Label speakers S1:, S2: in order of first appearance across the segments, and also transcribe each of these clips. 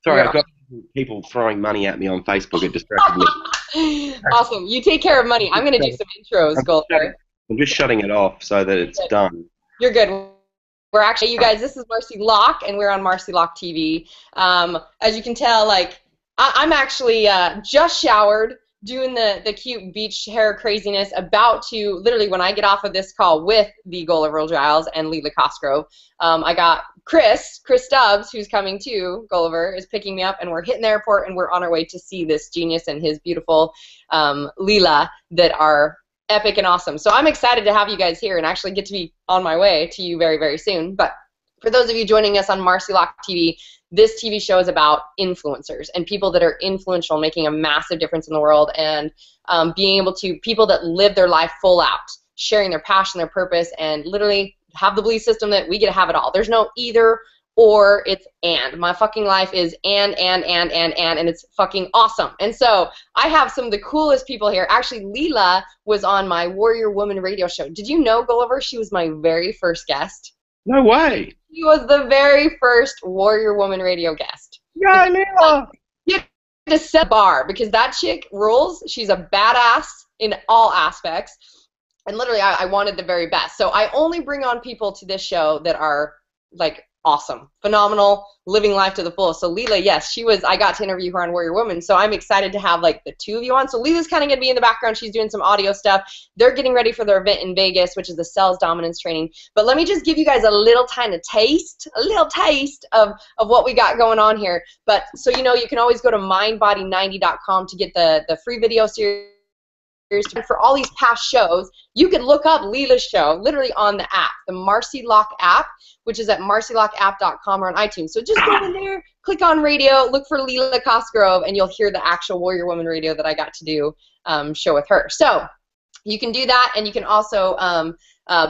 S1: Sorry, I've got people throwing money at me on Facebook. It distracted me.
S2: Awesome. You take care of money. I'm going to do some intros, Gulliver.
S1: I'm just shutting it off so that it's done.
S2: You're good. We're actually, you guys, this is Marci Locke, and we're on Marci Locke TV. As you can tell, like, I'm actually just showered, doing the cute beach hair craziness, about to, literally, when I get off of this call with the Gulliver Giles and Leela Cosgrove, I got Chris Stubbs, who's coming too, Gulliver, is picking me up, and we're hitting the airport, and we're on our way to see this genius and his beautiful Leela that are epic and awesome. So I'm excited to have you guys here and actually get to be on my way to you very, very soon. But for those of you joining us on Marci Locke TV, this TV show is about influencers and people that are influential, making a massive difference in the world, and being able to, people that live their life full out, sharing their passion, their purpose, and literally have the belief system that we get to have it all. There's no either or, it's and. My fucking life is and it's fucking awesome. And so I have some of the coolest people here. Actually, Leela was on my Warrior Woman radio show. Did you know, Gulliver, she was my very first guest?
S1: No way.
S2: She was the very first Warrior Woman radio guest.
S1: Yeah, Leela.
S2: You have to set the bar, because that chick rules. She's a badass in all aspects. And literally, I wanted the very best. So I only bring on people to this show that are, like, awesome, phenomenal, living life to the fullest. So Leela, yes, I got to interview her on Warrior Woman, so I'm excited to have, like, the two of you on. So Leela's kind of going to be in the background. She's doing some audio stuff. They're getting ready for their event in Vegas, which is the sales dominance training. But let me just give you guys a little taste of what we got going on here. But so you know, you can always go to mindbody90.com to get the free video series. For all these past shows, you can look up Leela's show literally on the app, the Marci Locke app, which is at marcilockeapp.com or on iTunes. So just go in there, click on radio, look for Leela Cosgrove, and you'll hear the actual Warrior Woman radio that I got to do show with her. So you can do that, and you can also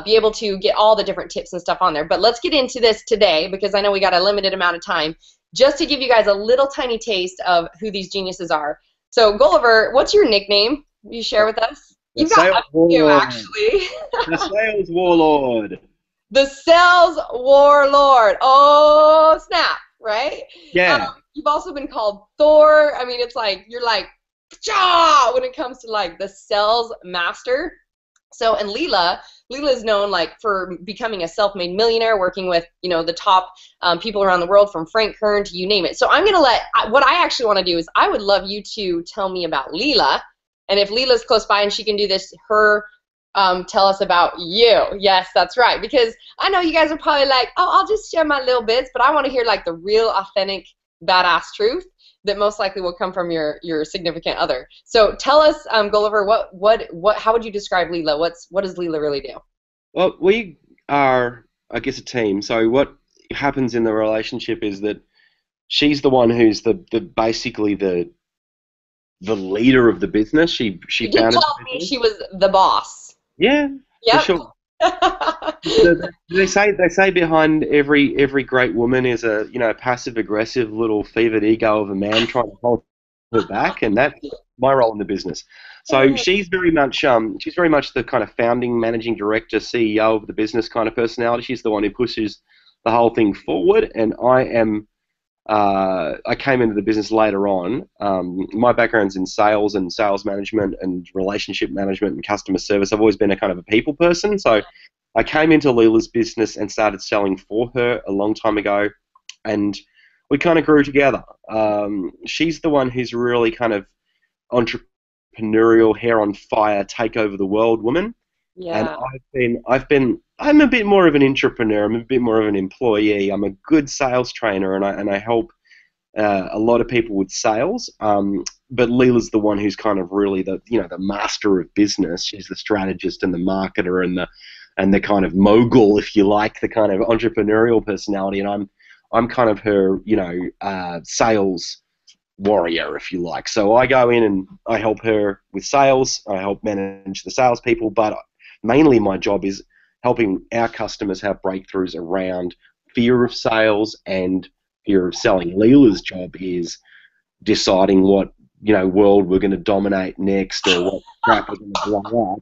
S2: be able to get all the different tips and stuff on there. But let's get into this today, because I know we got a limited amount of time, just to give you guys a little tiny taste of who these geniuses are. So Gulliver, what's your nickname? You share with us? You got a few, actually.
S1: The Sales Warlord.
S2: The Sales Warlord. Oh, snap, right?
S1: Yeah.
S2: You've also been called Thor. I mean, it's like, you're like, cha, when it comes to, like, the sales master. So, and Leela is known, like, for becoming a self-made millionaire, working with, you know, the top people around the world, from Frank Kern to you name it. So I'm going to what I actually want to do is, I would love you to tell me about Leela. And if Leela's close by and she can do this, tell us about you. Yes, that's right. Because I know you guys are probably like, oh, I'll just share my little bits, but I want to hear, like, the real, authentic, badass truth that most likely will come from your significant other. So tell us, Gulliver, how would you describe Leela? What does Leela really do?
S1: Well, we are, I guess, a team. So what happens in the relationship is that she's the one who's basically the leader of the business. She founded
S2: tell me she was the boss.
S1: Yeah.
S2: Yep.
S1: For sure. they say behind every great woman is a passive aggressive little fevered ego of a man trying to hold her back, and that's my role in the business. So she's very much the kind of founding, managing director, CEO of the business kind of personality. She's the one who pushes the whole thing forward, and I came into the business later on. My background's in sales and sales management and relationship management and customer service. I've always been a kind of a people person. So I came into Leela's business and started selling for her a long time ago, and we kind of grew together. She's the one who's really kind of entrepreneurial, hair on fire, take over the world woman.
S2: Yeah.
S1: And I'm a bit more of an entrepreneur. I'm a bit more of an employee. I'm a good sales trainer, and I help a lot of people with sales. But Leela's the one who's kind of really the master of business. She's the strategist and the marketer and the kind of mogul, if you like, the kind of entrepreneurial personality. And I'm kind of her, sales warrior, if you like. So I go in and I help her with sales. I help manage the salespeople, but mainly my job is helping our customers have breakthroughs around fear of sales and fear of selling. Leela's job is deciding what world we're going to dominate next, or what crap we're going to blow up.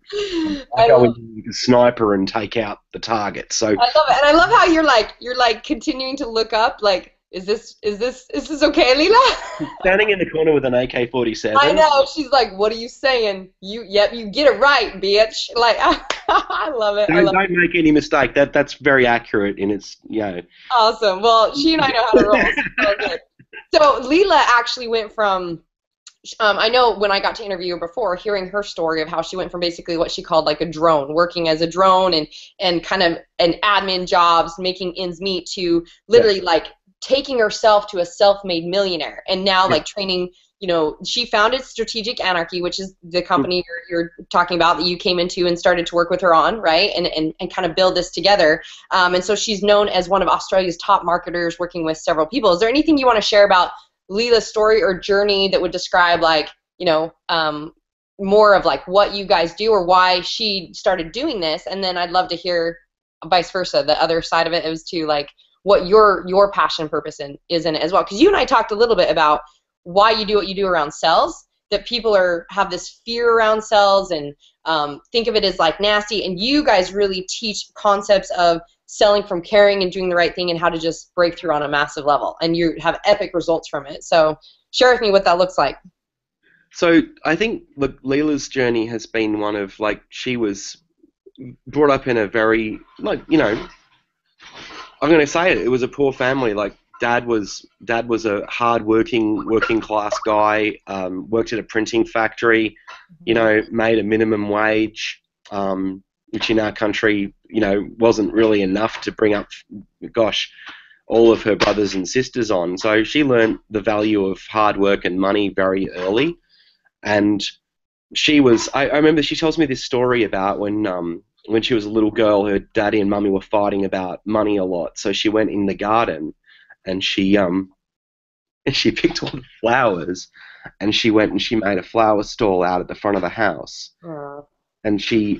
S1: I go in like a sniper and take out the target. So
S2: I love it, and I love how you're like continuing to look up, like, is this okay, Leela?
S1: Standing in the corner with an AK-47.
S2: I know. She's like, what are you saying? Yep, you get it right, bitch. Like, I love it.
S1: Don't make any mistake. That's very accurate in its,
S2: Awesome. Well, she and I know how to roll. So good. So Leela actually went from, I know when I got to interview her before, hearing her story of how she went from basically what she called like a drone, working as a drone and kind of an admin jobs, making ends meet, to literally like taking herself to a self-made millionaire, and now like training. She founded Strategic Anarchy, which is the company you're talking about that you came into and started to work with her on, right? And kind of build this together. And so she's known as one of Australia's top marketers, working with several people. Is there anything you want to share about Leela's story or journey that would describe like, more of like what you guys do or why she started doing this? And then I'd love to hear vice versa, the other side of it is to like what your passion purpose is in it as well. Because you and I talked a little bit about why you do what you do around sales, that people have this fear around sales and think of it as like nasty, and you guys really teach concepts of selling from caring and doing the right thing and how to just break through on a massive level, and you have epic results from it. So share with me what that looks like.
S1: So I think Leela's journey has been one of like, she was brought up in a very like, I'm going to say it was a poor family. Like dad was a hard-working, working-class guy, worked at a printing factory, made a minimum wage, which in our country, wasn't really enough to bring up, all of her brothers and sisters on. So she learned the value of hard work and money very early. And she was, I remember she tells me this story about when she was a little girl, her daddy and mummy were fighting about money a lot. So she went in the garden and she picked all the flowers, and she went and she made a flower stall out at the front of the house. And she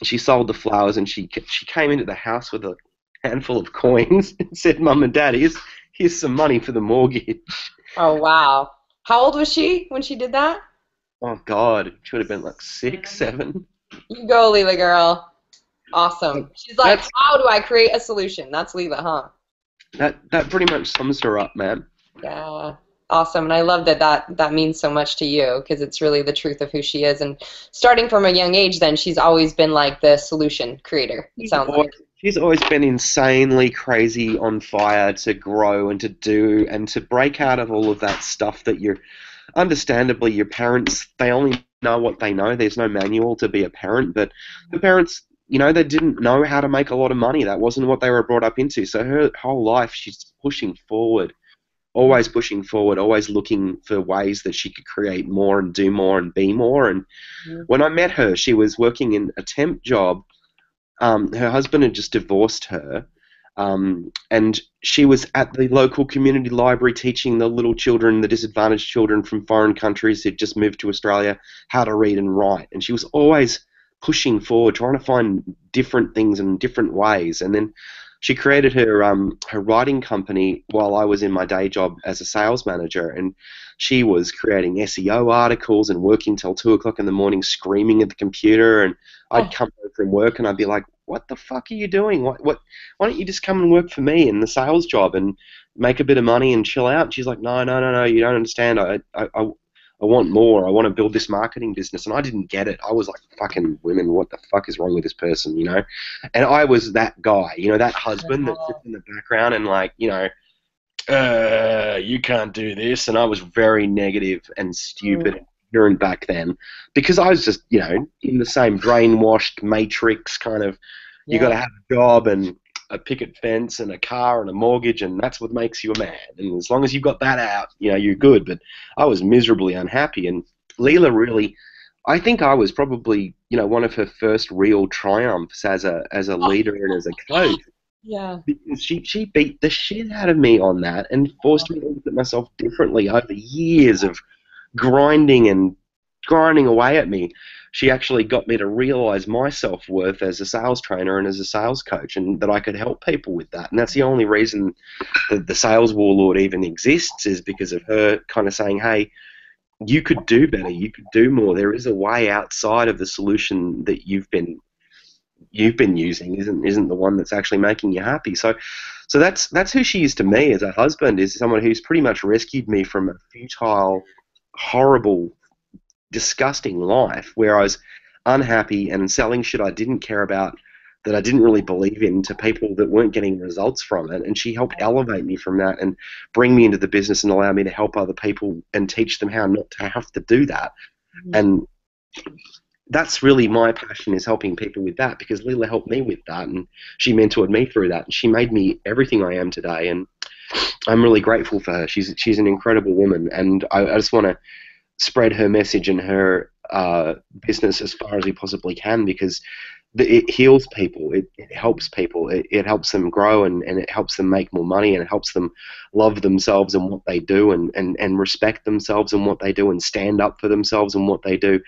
S1: sold the flowers, and she came into the house with a handful of coins and said, "Mum and Dad, here's some money for the mortgage."
S2: Oh wow! How old was she when she did that?
S1: Oh God, she would have been like 6, 7.
S2: You go, Leela girl. Awesome. She's like, how do I create a solution? That's Leela, huh?
S1: That pretty much sums her up, man.
S2: Yeah, awesome. And I love that means so much to you, because it's really the truth of who she is. And starting from a young age, then she's always been like the solution creator. It sounds like.
S1: She's always been insanely crazy, on fire to grow and to do and to break out of all of that stuff that understandably your parents, they only know what they know. There's no manual to be a parent, but the parents, they didn't know how to make a lot of money. That wasn't what they were brought up into. So her whole life, she's pushing forward, always pushing forward, always looking for ways that she could create more and do more and be more. And when I met her, she was working in a temp job. Her husband had just divorced her, and she was at the local community library teaching the little children, the disadvantaged children from foreign countries who'd just moved to Australia, how to read and write. And she was always pushing forward, trying to find different things in different ways. And then she created her writing company while I was in my day job as a sales manager, and she was creating SEO articles and working till 2 o'clock in the morning, screaming at the computer. And I'd come home from work and I'd be like, "What the fuck are you doing? Why don't you just come and work for me in the sales job and make a bit of money and chill out?" And she's like, "No, you don't understand. I want more. I want to build this marketing business." And I didn't get it. I was like, "Fucking women, what the fuck is wrong with this person?" And I was that guy, that husband that sits in the background and like, you can't do this. And I was very negative and stupid and ignorant back then, because I was just, in the same brainwashed matrix kind of, you got to have a job and a picket fence and a car and a mortgage, and that's what makes you a man. And as long as you've got that out, you're good. But I was miserably unhappy. And Leela really, I think I was probably, one of her first real triumphs as a leader and as a coach.
S2: Yeah.
S1: Because she beat the shit out of me on that and forced me to look at myself differently over years of grinding away at me. She actually got me to realize my self-worth as a sales trainer and as a sales coach, and that I could help people with that. And that's the only reason that the Sales Warlord even exists, is because of her kind of saying, "Hey, you could do better, you could do more. There is a way outside of the solution that you've been using isn't the one that's actually making you happy." So So that's who she is to me as a husband, is someone who's pretty much rescued me from a futile, horrible, disgusting life where I was unhappy and selling shit I didn't care about, that I didn't really believe in, to people that weren't getting results from it. And she helped elevate me from that and bring me into the business and allow me to help other people and teach them how not to have to do that. And that's really my passion, is helping people with that, because Leela helped me with that, and she mentored me through that, and she made me everything I am today, and I'm really grateful for her. She's an incredible woman, and I just want to spread her message and her business as far as we possibly can, because it heals people, it helps people, it helps them grow, and it helps them make more money, and it helps them love themselves and what they do, and respect themselves and what they do, and stand up for themselves and what they do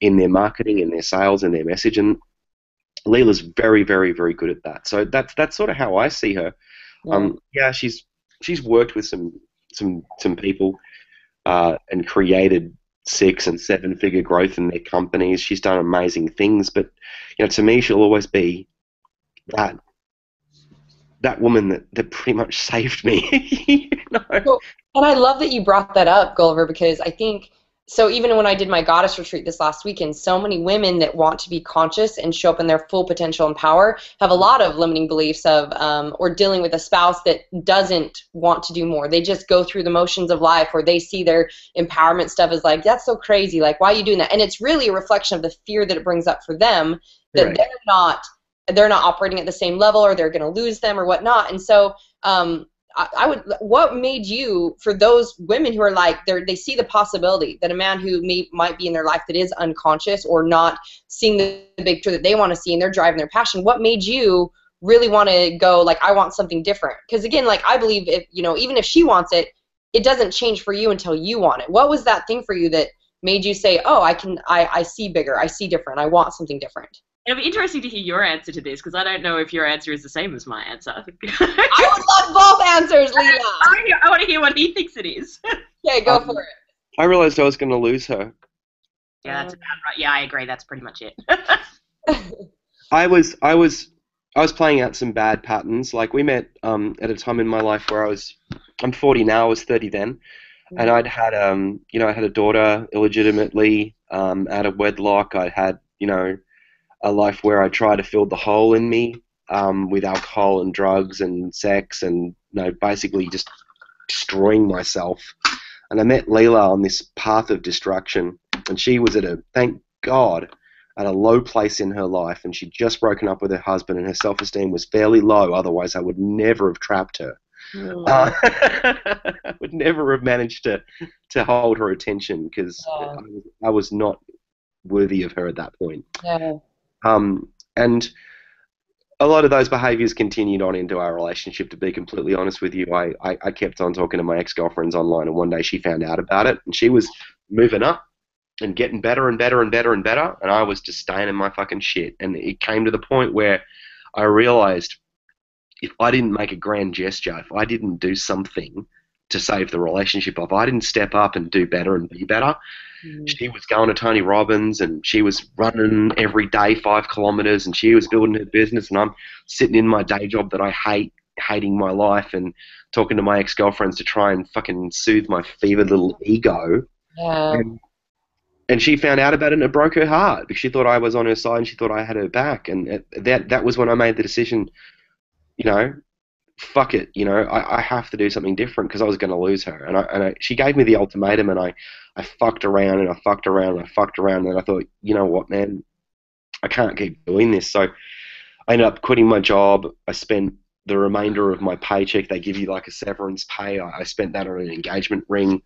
S1: in their marketing, in their sales, and their message. And Leela's very, very, very good at that. So that's sort of how I see her. Yeah, she's worked with some people and created 6- and 7-figure growth in their companies. She's done amazing things, but to me, she'll always be that woman that pretty much saved me.
S2: Well, and I love that you brought that up, Gulliver, because I think, so even when I did my goddess retreat this last weekend, so many women that want to be conscious and show up in their full potential and power have a lot of limiting beliefs of, or dealing with a spouse that doesn't want to do more. They just go through the motions of life, or they see their empowerment stuff as like, that's so crazy, like, why are you doing that? And it's really a reflection of the fear that it brings up for them, that
S1: Right.
S2: they're not operating at the same level, or they're going to lose them or whatnot. And so what made you, for those women who are like, they see the possibility that a man who might be in their life that is unconscious or not seeing the big picture that they want to see, and they're driving their passion, what made you really want to go, like, I want something different? Because again, like, I believe if, even if she wants it, it doesn't change for you until you want it. What was that thing for you that made you say, oh, I see bigger, I see different, I want something different?
S3: It'll be interesting to hear your answer to this, because I don't know if your answer is the same as my answer.
S2: I would love both answers, Leela.
S3: I want to hear what he thinks it is.
S2: Okay, go for it.
S1: I realized I was going to lose her.
S3: Yeah, that's about right. Yeah, I agree. That's pretty much it.
S1: I was playing out some bad patterns. Like, we met at a time in my life where I'm 40 now, I was 30 then, and I'd had I had a daughter illegitimately out of wedlock. I had a life where I tried to fill the hole in me with alcohol and drugs and sex, and basically just destroying myself. And I met Leela on this path of destruction, and she was thank God, at a low place in her life, and she'd just broken up with her husband, and her self-esteem was fairly low, otherwise I would never have trapped her. I would never have managed to hold her attention, because I was not worthy of her at that point.
S2: Yeah.
S1: And a lot of those behaviours continued on into our relationship, to be completely honest with you. I kept on talking to my ex-girlfriends online, and one day she found out about it, and she was moving up and getting better and better and better and better, and I was just staying in my fucking shit. And it came to the point where I realised, if I didn't make a grand gesture, if I didn't do something to save the relationship, if I didn't step up and do better and be better, she was going to Tony Robbins, and she was running every day 5 kilometres, and she was building her business, and I'm sitting in my day job that I hate, hating my life, and talking to my ex-girlfriends to try and fucking soothe my fevered little ego.
S2: Yeah.
S1: And she found out about it, and it broke her heart, because she thought I was on her side and she thought I had her back. And that was when I made the decision, fuck it, I have to do something different, because I was going to lose her. And she gave me the ultimatum, and I fucked around and I fucked around and I fucked around, and I thought, you know what, man, I can't keep doing this. So I ended up quitting my job. I spent the remainder of my paycheck, they give you like a severance pay, I spent that on an engagement ring,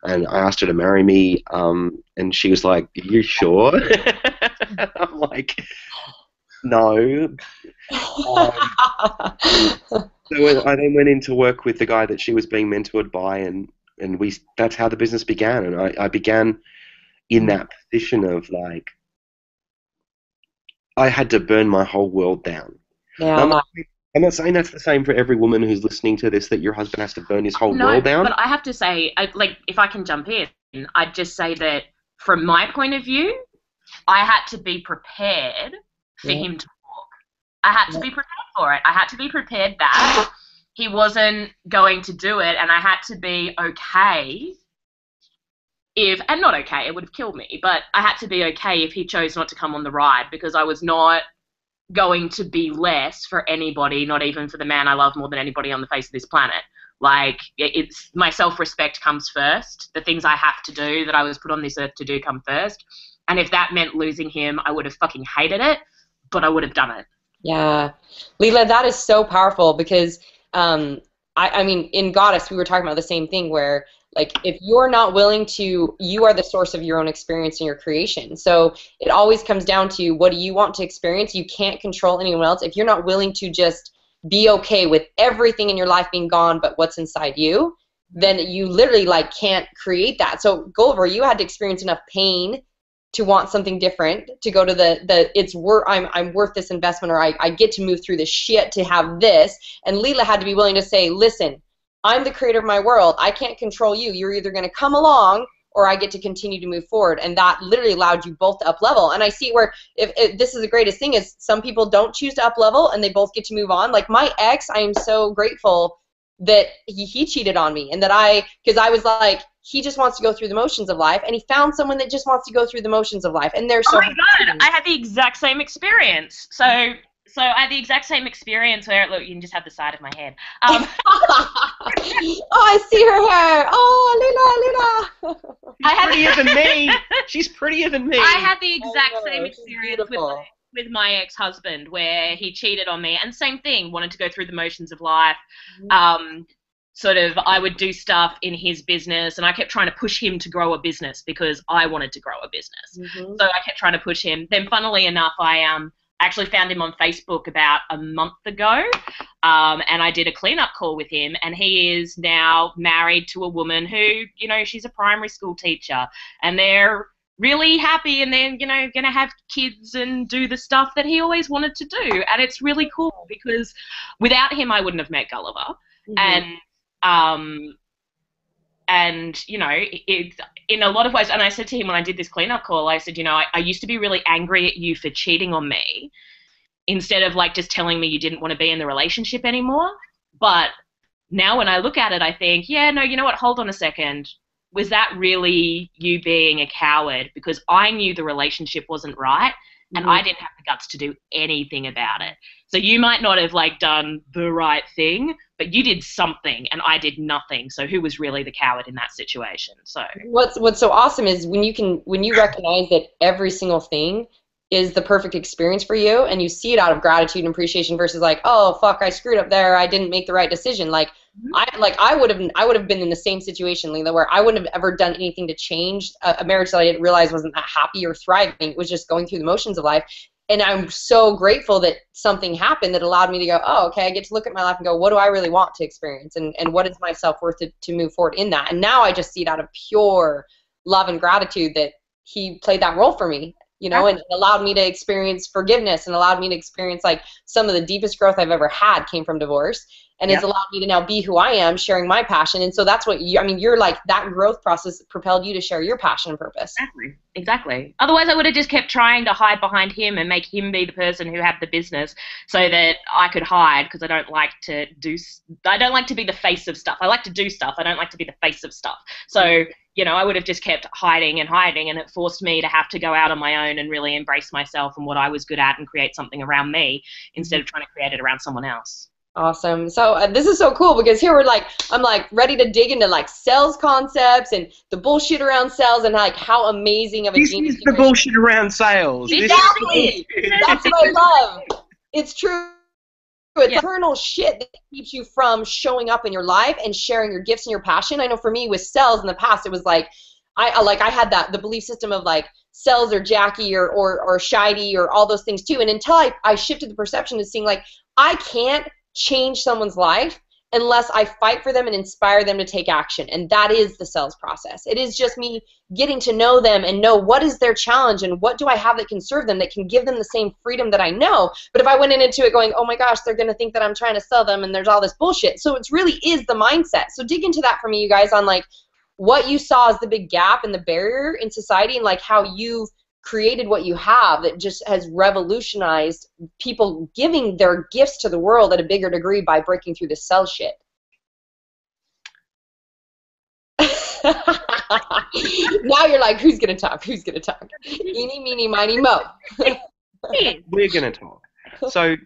S1: and I asked her to marry me, and she was like, "Are you sure?" I'm like, no. So I then went into work with the guy that she was being mentored by, and that's how the business began. And I began in that position of, like, I had to burn my whole world down.
S2: Yeah.
S1: I'm not saying that's the same for every woman who's listening to this, that your husband has to burn his whole world down.
S3: But I have to say, if I can jump in, I'd just say that from my point of view, I had to be prepared for him to walk. I had to be prepared for it. I had to be prepared that he wasn't going to do it, and I had to be okay and not okay, it would have killed me, but I had to be okay if he chose not to come on the ride, because I was not going to be less for anybody, not even for the man I love more than anybody on the face of this planet. Like, it's my self-respect comes first. The things I have to do that I was put on this earth to do come first. And if that meant losing him, I would have fucking hated it, but I would have done it.
S2: Yeah. Leela, that is so powerful because, I mean, in Goddess, we were talking about the same thing where, like, if you're not willing to, you are the source of your own experience and your creation. So it always comes down to, what do you want to experience? You can't control anyone else. If you're not willing to just be okay with everything in your life being gone but what's inside you, then you literally, like, can't create that. So Gulliver, you had to experience enough pain to want something different, to go to I'm worth this investment, or I get to move through this shit to have this. And Leela had to be willing to say, listen, I'm the creator of my world. I can't control you. You're either going to come along or I get to continue to move forward. And that literally allowed you both to up level. And I see where, if this is the greatest thing, is some people don't choose to up level and they both get to move on. Like my ex, I am so grateful that he cheated on me, and that because I was like, he just wants to go through the motions of life, and he found someone that just wants to go through the motions of life, and they're so.
S3: Oh my god, I had the exact same experience. So I had the exact same experience where, look, you can just have the side of my head.
S2: Oh, I see her hair. Oh, Leela.
S1: I had prettier than me. She's prettier than me.
S3: I had the exact same experience with my ex-husband, where he cheated on me, and same thing, wanted to go through the motions of life. Sort of, I would do stuff in his business, and I kept trying to push him to grow a business because I wanted to grow a business. So I kept trying to push him. Then, funnily enough, I actually found him on Facebook about a month ago, and I did a cleanup call with him, and he is now married to a woman who, you know, she's a primary school teacher, and they're really happy, and they're, you know, going to have kids and do the stuff that he always wanted to do. And it's really cool because without him, I wouldn't have met Gulliver. And you know, it in a lot of ways, and I said to him when I did this cleanup call, I said, you know, I used to be really angry at you for cheating on me, instead of like just telling me you didn't want to be in the relationship anymore. But now when I look at it, I think, yeah, no, you know what, hold on a second. Was that really you being a coward? Because I knew the relationship wasn't right, and I didn't have the guts to do anything about it. So you might not have like done the right thing, but you did something, and I did nothing. So who was really the coward in that situation? So
S2: what's so awesome is when you recognize that every single thing is the perfect experience for you, and you see it out of gratitude and appreciation versus like, oh fuck, I screwed up there, I didn't make the right decision. Like I would have been in the same situation, Leela, where I wouldn't have ever done anything to change a marriage that I didn't realize wasn't that happy or thriving. It was just going through the motions of life. And I'm so grateful that something happened that allowed me to go, oh, okay, I get to look at my life and go, what do I really want to experience? And what is my self-worth to move forward in that? And now I just see it out of pure love and gratitude that he played that role for me, you know, and allowed me to experience forgiveness, and allowed me to experience like some of the deepest growth I've ever had came from divorce. And it's allowed me to now be who I am, sharing my passion. And so that's what you're like, that growth process propelled you to share your passion and purpose.
S3: Exactly. Otherwise, I would have just kept trying to hide behind him and make him be the person who had the business so that I could hide, because I don't like to be the face of stuff. I like to do stuff. I don't like to be the face of stuff. So, you know, I would have just kept hiding, and it forced me to have to go out on my own and really embrace myself and what I was good at and create something around me instead of trying to create it around someone else.
S2: Awesome. So this is so cool because here I'm like ready to dig into like sales concepts and the bullshit around sales, and like how amazing of a genius.
S1: This is the bullshit around sales.
S2: Exactly. That's what I love. It's true. It's internal shit that keeps you from showing up in your life and sharing your gifts and your passion. I know for me with sales in the past, it was like I had the belief system of like sales or Jackie or shiny or all those things too. And until I shifted the perception to seeing like I can't change someone's life unless I fight for them and inspire them to take action. And that is the sales process. It is just me getting to know them and know what is their challenge and what do I have that can serve them, that can give them the same freedom that I know. But if I went into it going, oh my gosh, they're going to think that I'm trying to sell them and there's all this bullshit. So it really is the mindset. So dig into that for me, you guys, on like what you saw as the big gap and the barrier in society, and like how you've created what you have that just has revolutionized people giving their gifts to the world at a bigger degree by breaking through the sell shit. Now you're like, who's gonna talk? Who's gonna talk? Eeny, meeny, miny, mo.
S1: We're gonna talk. So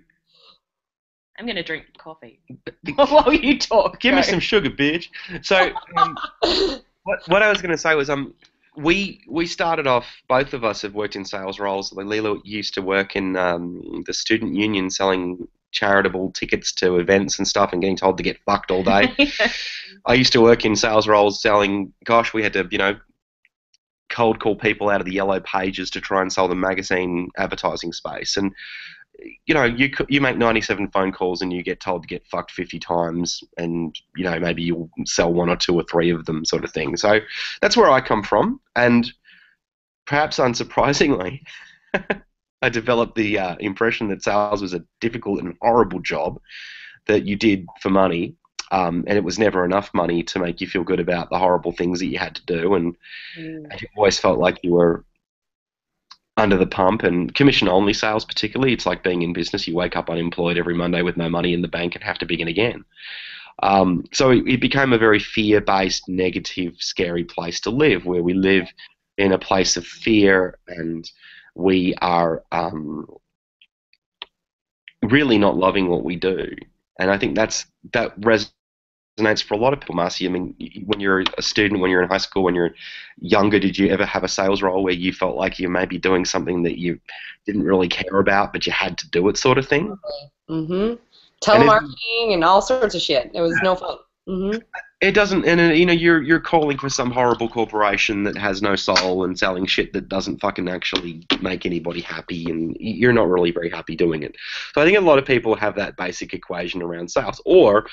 S3: I'm gonna drink coffee while you talk.
S1: Give me some sugar, bitch. So what I was gonna say was we started off. Both of us have worked in sales roles. Leela used to work in the student union selling charitable tickets to events and stuff and getting told to get fucked all day. I used to work in sales roles selling, gosh, we had to, cold call people out of the yellow pages to try and sell them magazine advertising space. And, you make 97 phone calls and you get told to get fucked 50 times and, maybe you'll sell 1 or 2 or 3 of them sort of thing. So that's where I come from. And perhaps unsurprisingly, I developed the impression that sales was a difficult and horrible job that you did for money, and it was never enough money to make you feel good about the horrible things that you had to do, and you always felt like you were under the pump. And commission-only sales particularly, it's like being in business. You wake up unemployed every Monday with no money in the bank and have to begin again. So it became a very fear-based, negative, scary place to live, where we live in a place of fear and we are really not loving what we do. And I think that resonates for a lot of people, Marci. I mean, when you're a student, when you're in high school, when you're younger, did you ever have a sales role where you felt like you may be doing something that you didn't really care about, but you had to do it sort of thing?
S2: Mm-hmm. Telemarketing and all sorts of shit. It was no fun. Mm-hmm.
S1: It doesn't, and you're calling for some horrible corporation that has no soul and selling shit that doesn't fucking actually make anybody happy, and you're not really very happy doing it. So I think a lot of people have that basic equation around sales, or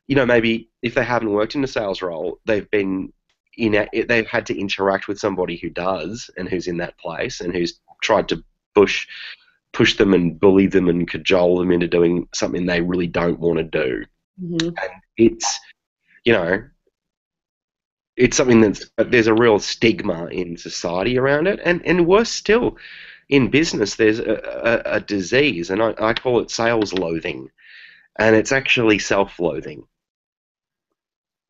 S1: maybe if they haven't worked in a sales role, they've had to interact with somebody who does and who's in that place and who's tried to push them and bully them and cajole them into doing something they really don't want to do.
S2: Mm-hmm.
S1: And it's something there's a real stigma in society around it, and worse still, in business there's a disease, and I call it sales loathing, and it's actually self-loathing.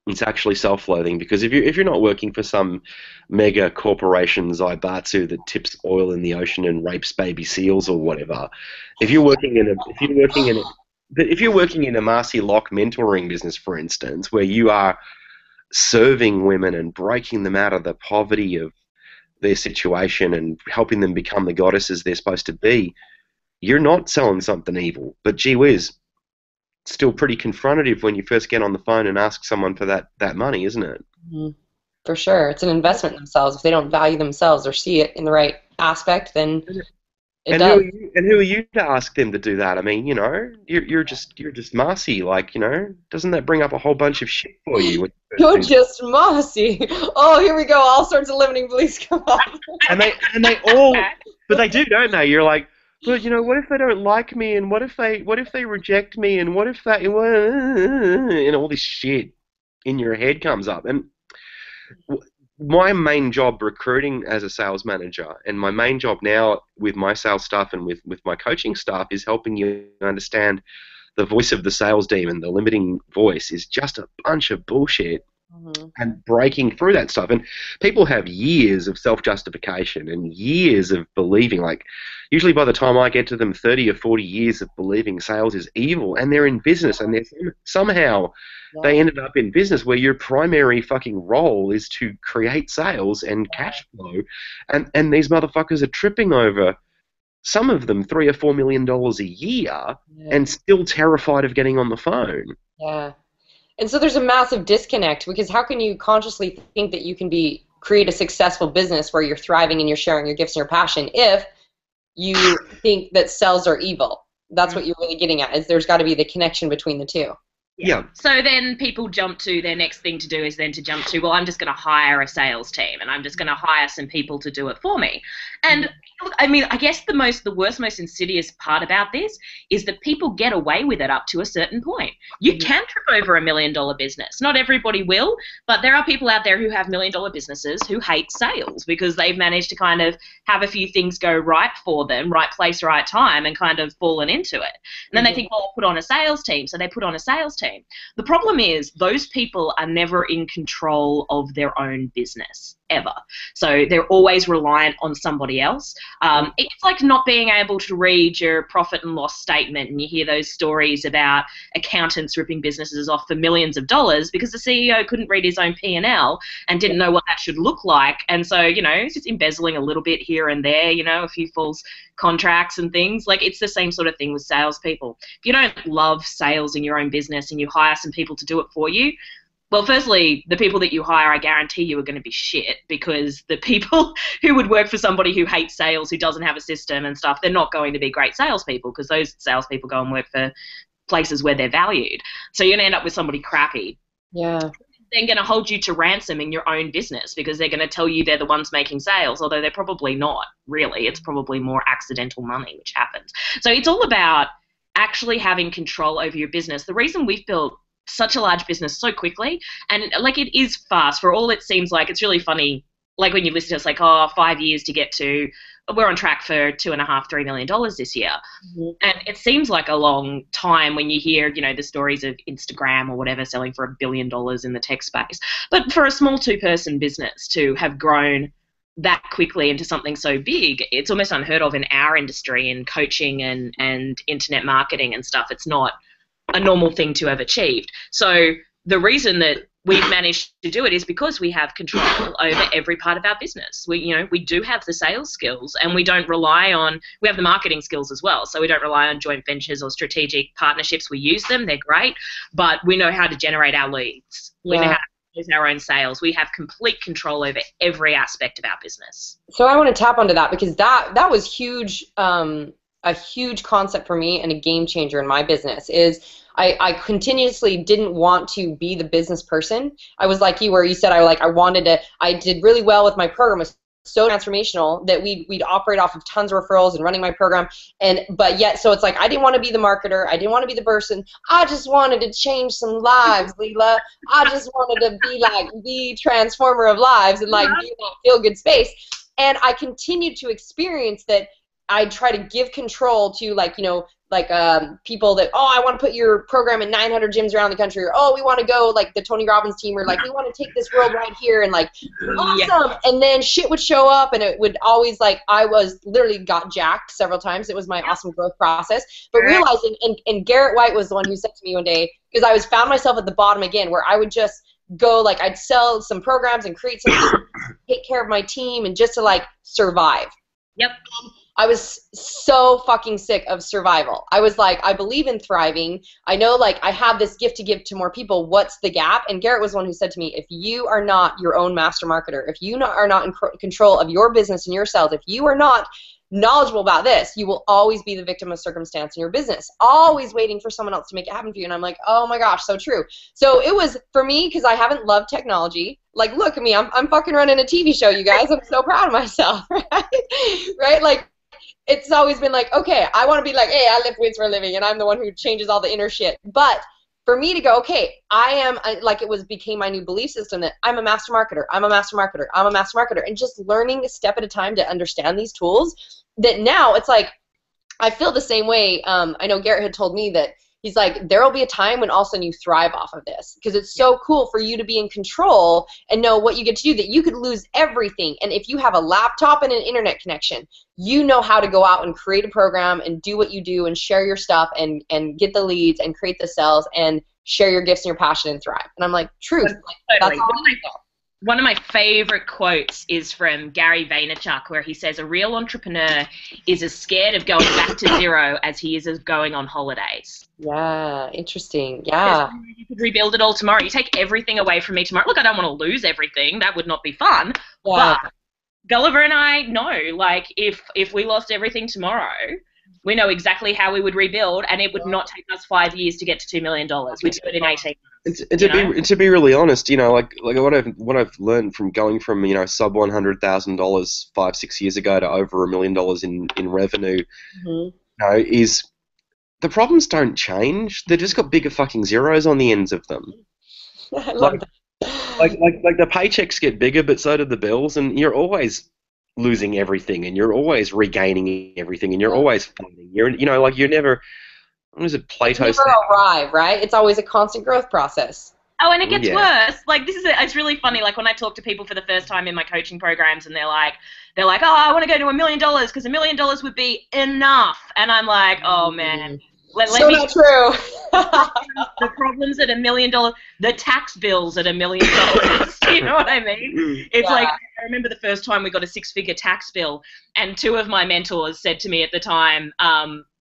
S1: It's actually self-loathing, because if you're not working for some mega corporation Zaibatsu that tips oil in the ocean and rapes baby seals or whatever, if you're working in a Marci Lock mentoring business, for instance, where you are serving women and breaking them out of the poverty of their situation and helping them become the goddesses they're supposed to be, you're not selling something evil. But gee whiz, it's still pretty confrontative when you first get on the phone and ask someone for that money, isn't it?
S2: Mm-hmm. For sure. It's an investment in themselves. If they don't value themselves or see it in the right aspect, then it does.
S1: Who are you to ask them to do that? I mean, you're just Marci. Like, doesn't that bring up a whole bunch of shit for you?
S2: You're just Marci. Oh, here we go. All sorts of limiting beliefs come up.
S1: and they all, but they do, don't they? You're like, but what if they don't like me, and what if they reject me, and what if they, and all this shit in your head comes up. And my main job recruiting as a sales manager, and my main job now with my sales staff and with my coaching staff, is helping you understand the voice of the sales demon. The limiting voice is just a bunch of bullshit. Mm-hmm. And breaking through that stuff. And people have years of self-justification and years of believing, like, usually by the time I get to them, 30 or 40 years of believing sales is evil, and they're in business, and somehow they ended up in business where your primary fucking role is to create sales and cash flow, and these motherfuckers are tripping over, some of them $3 or $4 million a year, and still terrified of getting on the phone.
S2: Yeah. And so there's a massive disconnect, because how can you consciously think that you can create a successful business where you're thriving and you're sharing your gifts and your passion if you think that sales are evil? That's what you're really getting at, is there's got to be the connection between the two.
S1: Yeah.
S3: So then people jump to, their next thing to do is then to jump to, well, I'm just going to hire a sales team, and I'm just going to hire some people to do it for me. And Look, I mean, I guess the worst, most insidious part about this is that people get away with it up to a certain point. You can trip over $1 million business. Not everybody will, but there are people out there who have $1 million businesses who hate sales because they've managed to kind of have a few things go right for them, right place, right time, and kind of fallen into it. And then they think, well, I'll put on a sales team. So they put on a sales team. The problem is those people are never in control of their own business, ever. So they're always reliant on somebody else. It's like not being able to read your profit and loss statement, and you hear those stories about accountants ripping businesses off for millions of dollars because the CEO couldn't read his own P&L and didn't know what that should look like. And so, you know, it's just embezzling a little bit here and there, you know, a few false contracts and things. Like, it's the same sort of thing with salespeople. If you don't love sales in your own business and you hire some people to do it for you, well, firstly, the people that you hire, I guarantee you, are going to be shit, because the people who would work for somebody who hates sales, who doesn't have a system and stuff, they're not going to be great salespeople, because those salespeople go and work for places where they're valued. So you're going to end up with somebody crappy.
S2: Yeah.
S3: They're going to hold you to ransom in your own business because they're going to tell you they're the ones making sales, although they're probably not, really. It's probably more accidental money which happens. So it's all about actually having control over your business. The reason we've built such a large business so quickly, and like, it is fast for all it seems like. It's really funny, like when you listen to us, like, oh, 5 years to get to, we're on track for $2.5–3 million this year. And it seems like a long time when you hear, you know, the stories of Instagram or whatever selling for $1 billion in the tech space. But for a small two-person business to have grown that quickly into something so big, it's almost unheard of in our industry, in coaching and internet marketing and stuff. It's not a normal thing to have achieved. So the reason that we've managed to do it is because we have control over every part of our business. We do have the sales skills, and we don't rely on, we have the marketing skills as well. So we don't rely on joint ventures or strategic partnerships. We use them, they're great, but we know how to generate our leads. We know how to use our own sales. We have complete control over every aspect of our business.
S2: So I want to tap onto that, because that was huge, a huge concept for me and a game changer in my business. Is I continuously didn't want to be the business person. I was like you, where you said I did really well with my program. It was so transformational that we'd operate off of tons of referrals and running my program, but yet, so it's like I didn't want to be the marketer. I didn't want to be the person. I just wanted to change some lives, Leela. I just wanted to be like the transformer of lives and like be in that feel good space. And I continued to experience that. I try to give control to, like, you know, like people that, oh, I want to put your program in 900 gyms around the country, or oh, we want to go like the Tony Robbins team, or like we want to take this world right here, and like awesome. And then shit would show up, and it would always, like, I was literally got jacked several times. It was my awesome growth process. But realizing, and Garrett White was the one who said to me one day, because I found myself at the bottom again, where I would just go, like, I'd sell some programs and create something, take care of my team, and just to like survive.
S3: Yep.
S2: I was so fucking sick of survival. I was like, I believe in thriving. I know, like, I have this gift to give to more people. What's the gap? And Garrett was one who said to me, if you are not your own master marketer, if you are not in control of your business and your sales, if you are not knowledgeable about this, you will always be the victim of circumstance in your business, always waiting for someone else to make it happen for you. And I'm like, oh my gosh, so true. So it was, for me, because I haven't loved technology, like, look at me, I'm fucking running a TV show, you guys. I'm so proud of myself, right? Right? Like, it's always been like, okay, I want to be like, hey, I lift weights for a living, and I'm the one who changes all the inner shit. But for me to go, okay, became my new belief system that I'm a master marketer, I'm a master marketer, I'm a master marketer, and just learning a step at a time to understand these tools, that now it's like, I feel the same way. I know Garrett had told me that he's like, there will be a time when all of a sudden you thrive off of this, because it's so cool for you to be in control and know what you get to do, that you could lose everything. And if you have a laptop and an internet connection, you know how to go out and create a program and do what you do and share your stuff and get the leads and create the sales and share your gifts and your passion and thrive. And I'm like, truth. That's all I know.
S3: One of my favorite quotes is from Gary Vaynerchuk, where he says, a real entrepreneur is as scared of going back to zero as he is of going on holidays.
S2: Yeah, interesting. Yeah.
S3: You could rebuild it all tomorrow. You take everything away from me tomorrow. Look, I don't want to lose everything. That would not be fun. Yeah. But Gulliver and I know, like, if we lost everything tomorrow, we know exactly how we would rebuild, and it would not take us 5 years to get to $2 million. We'd do it in 18 months.
S1: To be really honest, like what I've learned from going from sub $100,000 5-6 years ago to over $1 million in revenue, is the problems don't change. They've just got bigger fucking zeros on the ends of them.
S2: I love that.
S1: Like the paychecks get bigger, but so do the bills, and you're always losing everything, and you're always regaining everything, and you're always fighting. You're never. What is it? Plato.
S2: You never arrive, right? It's always a constant growth process.
S3: Oh, and it gets worse. Like it's really funny. Like when I talk to people for the first time in my coaching programs, and they're like, oh, I want to go to $1 million because $1 million would be enough, and I'm like, oh man. Let me
S2: not true.
S3: The problems at $1 million, the tax bills at $1 million. You know what I mean? It's like I remember the first time we got a 6-figure tax bill, and 2 of my mentors said to me at the time,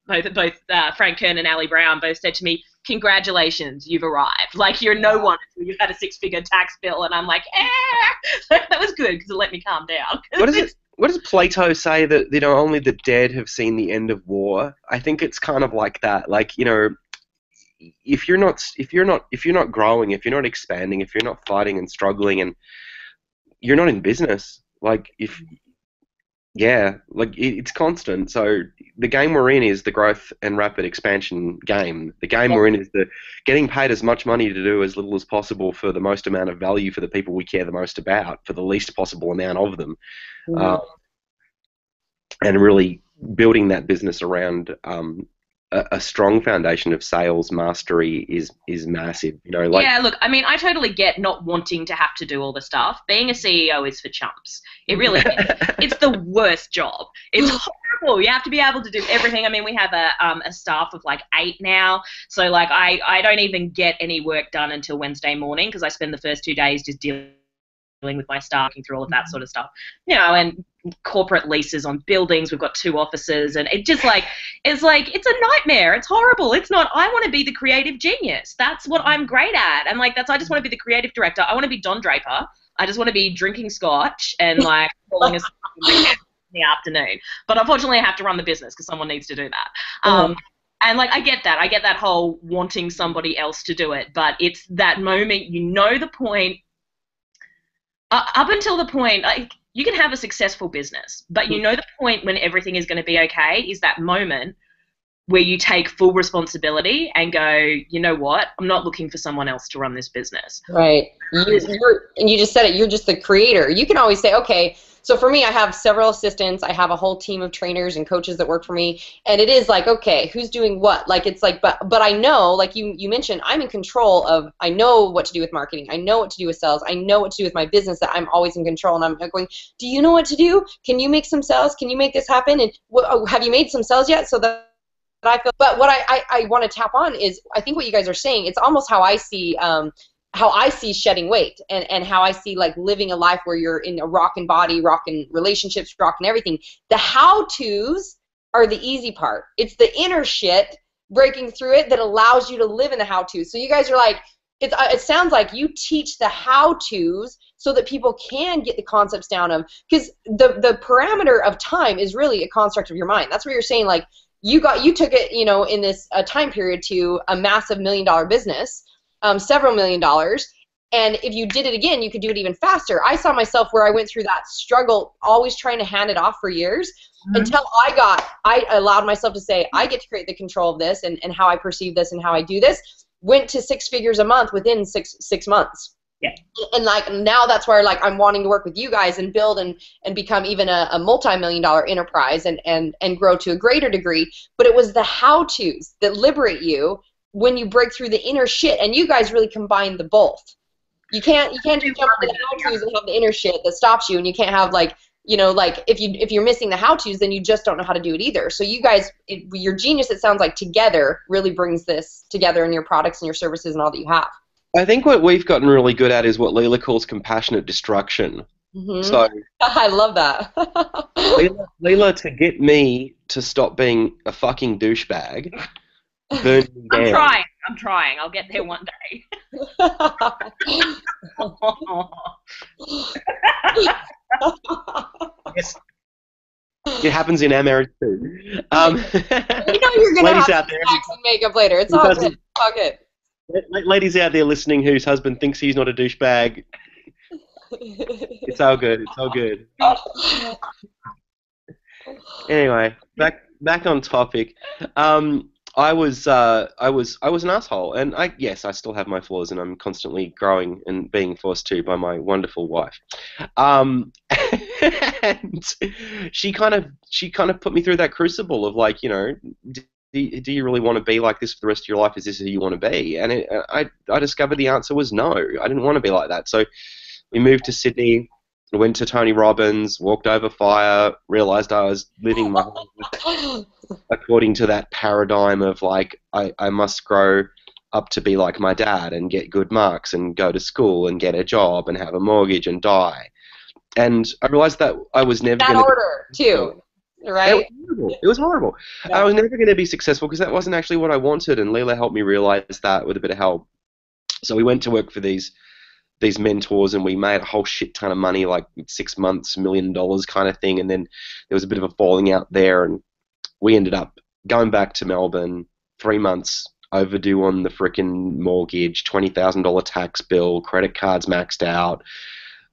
S3: both Frank Kern and Ali Brown both said to me, "Congratulations, you've arrived. Like you're no one until you've had a 6-figure tax bill." And I'm like, that was good because it let me calm down.
S1: What does Plato say that only the dead have seen the end of war? I think it's kind of like that. Like if you're not growing, if you're not expanding, if you're not fighting and struggling, and you're not in business, it's constant. So the game we're in is the growth and rapid expansion game. The game we're in is the getting paid as much money to do as little as possible for the most amount of value for the people we care the most about, for the least possible amount of them. And really building that business around a strong foundation of sales mastery is massive.
S3: Look, I mean, I totally get not wanting to have to do all the stuff. Being a CEO is for chumps. It really is. It's the worst job. It's horrible. You have to be able to do everything. I mean, we have a staff of like 8 now, so like I don't even get any work done until Wednesday morning because I spend the first 2 days just dealing with my staff, working through all of that sort of stuff, and corporate leases on buildings. We've got 2 offices, and it's a nightmare. It's horrible. It's not. I want to be the creative genius. That's what I'm great at, and I just want to be the creative director. I want to be Don Draper. I just want to be drinking scotch and like falling asleep in the afternoon. But unfortunately, I have to run the business because someone needs to do that. And like I get that whole wanting somebody else to do it, but it's that moment. The point. Up until the point, you can have a successful business, but the point when everything is going to be okay is that moment where you take full responsibility and go, you know what, I'm not looking for someone else to run this business.
S2: Right. And you just said it, you're just the creator. You can always say, okay, so for me, I have several assistants. I have a whole team of trainers and coaches that work for me. And it is like, okay, who's doing what? Like, it's like, but I know, like you mentioned, I'm in control of, I know what to do with marketing. I know what to do with sales. I know what to do with my business, that I'm always in control. And I'm going, do you know what to do? Can you make some sales? Can you make this happen? And have you made some sales yet? So that I feel, but what I want to tap on is, I think what you guys are saying, it's almost how I see shedding weight and how I see like living a life where you're in a rockin' body, rockin' relationships, rockin' everything. The how-tos are the easy part. It's the inner shit, breaking through it, that allows you to live in the how-tos. So you guys are like, it sounds like you teach the how-tos so that people can get the concepts down of, because the parameter of time is really a construct of your mind. That's where you're saying like, you took it, in this time period to a massive $1 million business. Several $1 million, and if you did it again, you could do it even faster. I saw myself where I went through that struggle, always trying to hand it off for years, until I allowed myself to say, I get to create the control of this and how I perceive this and how I do this. Went to 6 figures a month within six months.
S3: Yeah.
S2: And like now that's where like I'm wanting to work with you guys and build and become even a multi-million-dollar enterprise and grow to a greater degree. But it was the how-tos that liberate you when you break through the inner shit, and you guys really combine the both. You can't just jump into the how-tos and have the inner shit that stops you, and you can't have like if you're missing the how-tos, then you just don't know how to do it either. So you guys, your genius, it sounds like, together really brings this together in your products and your services and all that you have.
S1: I think what we've gotten really good at is what Leela calls compassionate destruction.
S2: Mm-hmm.
S1: So
S2: I love that.
S1: Leela, to get me to stop being a fucking douchebag, burn me down.
S3: I'm trying. I'll get there one day.
S1: Yes. It happens in our marriage too.
S2: You're gonna
S1: ladies
S2: have
S1: out there,
S2: and makeup later. It's all good. All good.
S1: ladies out there listening whose husband thinks he's not a douchebag, it's all good. It's all good. Anyway, back on topic. I was an asshole, and I still have my flaws, and I'm constantly growing and being forced to by my wonderful wife. And she kind of put me through that crucible of like, do you really want to be like this for the rest of your life? Is this who you want to be? And I discovered the answer was no. I didn't want to be like that. So we moved to Sydney. Went to Tony Robbins, walked over fire, realised I was living my life according to that paradigm of like I must grow up to be like my dad and get good marks and go to school and get a job and have a mortgage and die. And I realised that I was never going to...
S2: That order, too, right?
S1: It was horrible.
S2: Yeah.
S1: I was never going to be successful because that wasn't actually what I wanted, and Leela helped me realise that with a bit of help. So we went to work for these mentors, and we made a whole shit ton of money, like 6 months, $1 million kind of thing. And then there was a bit of a falling out there, and we ended up going back to Melbourne 3 months overdue on the frickin' mortgage, $20,000 tax bill, credit cards maxed out.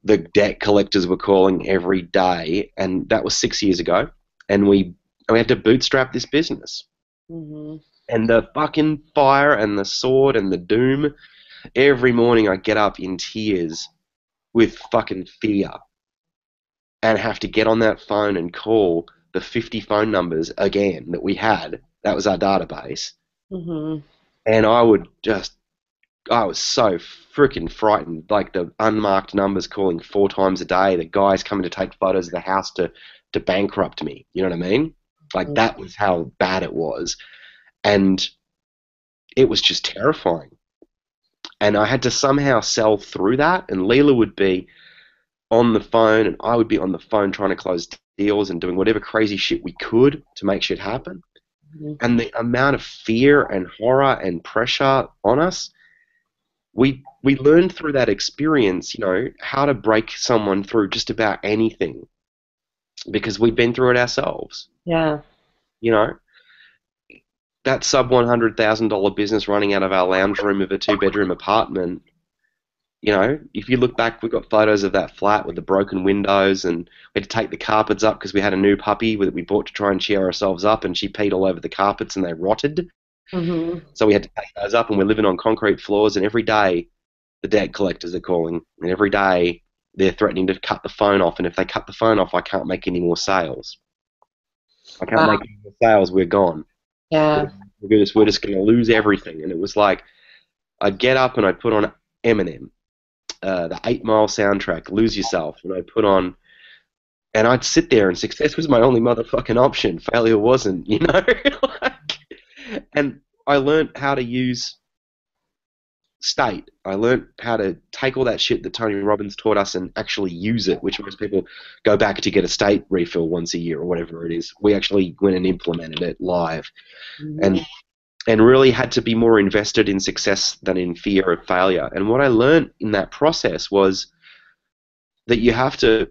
S1: The debt collectors were calling every day, and that was 6 years ago. And we had to bootstrap this business.
S2: Mm-hmm.
S1: And the fucking fire and the sword and the doom. Every morning I get up in tears with fucking fear and have to get on that phone and call the 50 phone numbers again that we had. That was our database.
S2: Mm-hmm.
S1: And I was so freaking frightened, like the unmarked numbers calling 4 times a day, the guys coming to take photos of the house to bankrupt me. You know what I mean? Like that was how bad it was. And it was just terrifying. And I had to somehow sell through that, and Leela would be on the phone, and I would be on the phone trying to close deals and doing whatever crazy shit we could to make shit happen. Mm-hmm. And the amount of fear and horror and pressure on us, we learned through that experience, how to break someone through just about anything because we'd been through it ourselves.
S2: Yeah.
S1: That sub $100,000 business running out of our lounge room of a 2-bedroom apartment, if you look back, we've got photos of that flat with the broken windows, and we had to take the carpets up because we had a new puppy that we bought to try and cheer ourselves up, and she peed all over the carpets and they rotted.
S2: Mm-hmm.
S1: So we had to take those up, and we're living on concrete floors, and every day the debt collectors are calling, and every day they're threatening to cut the phone off, and if they cut the phone off, I can't make any more sales. I can't make any more sales, we're gone.
S2: Yeah.
S1: We're just going to lose everything. And it was like, I'd get up and I'd put on Eminem, the 8 Mile soundtrack, Lose Yourself, and I'd put on, and I'd sit there, and success was my only motherfucking option. Failure wasn't, And I learned how to use state. I learned how to take all that shit that Tony Robbins taught us and actually use it, which most people go back to get a state refill once a year or whatever it is. We actually went and implemented it live. Mm-hmm. And really had to be more invested in success than in fear of failure. And what I learned in that process was that you have to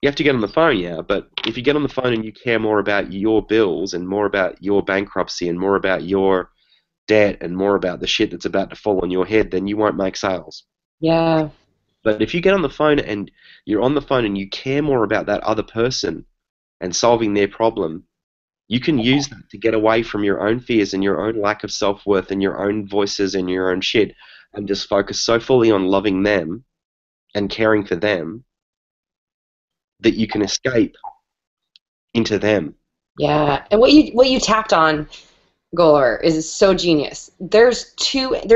S1: get on the phone, yeah, but if you get on the phone and you care more about your bills and more about your bankruptcy and more about your debt and more about the shit that's about to fall on your head, then you won't make sales.
S2: Yeah.
S1: But if you get on the phone and you're on the phone and you care more about that other person and solving their problem, you can use that to get away from your own fears and your own lack of self-worth and your own voices and your own shit and just focus so fully on loving them and caring for them that you can escape into them.
S2: Yeah. And what you tapped on, Gulliver, is so genius. There's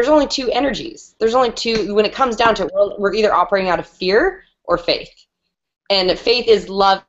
S2: only 2 energies. There's only 2 when it comes down to it. We're either operating out of fear or faith. And faith is love,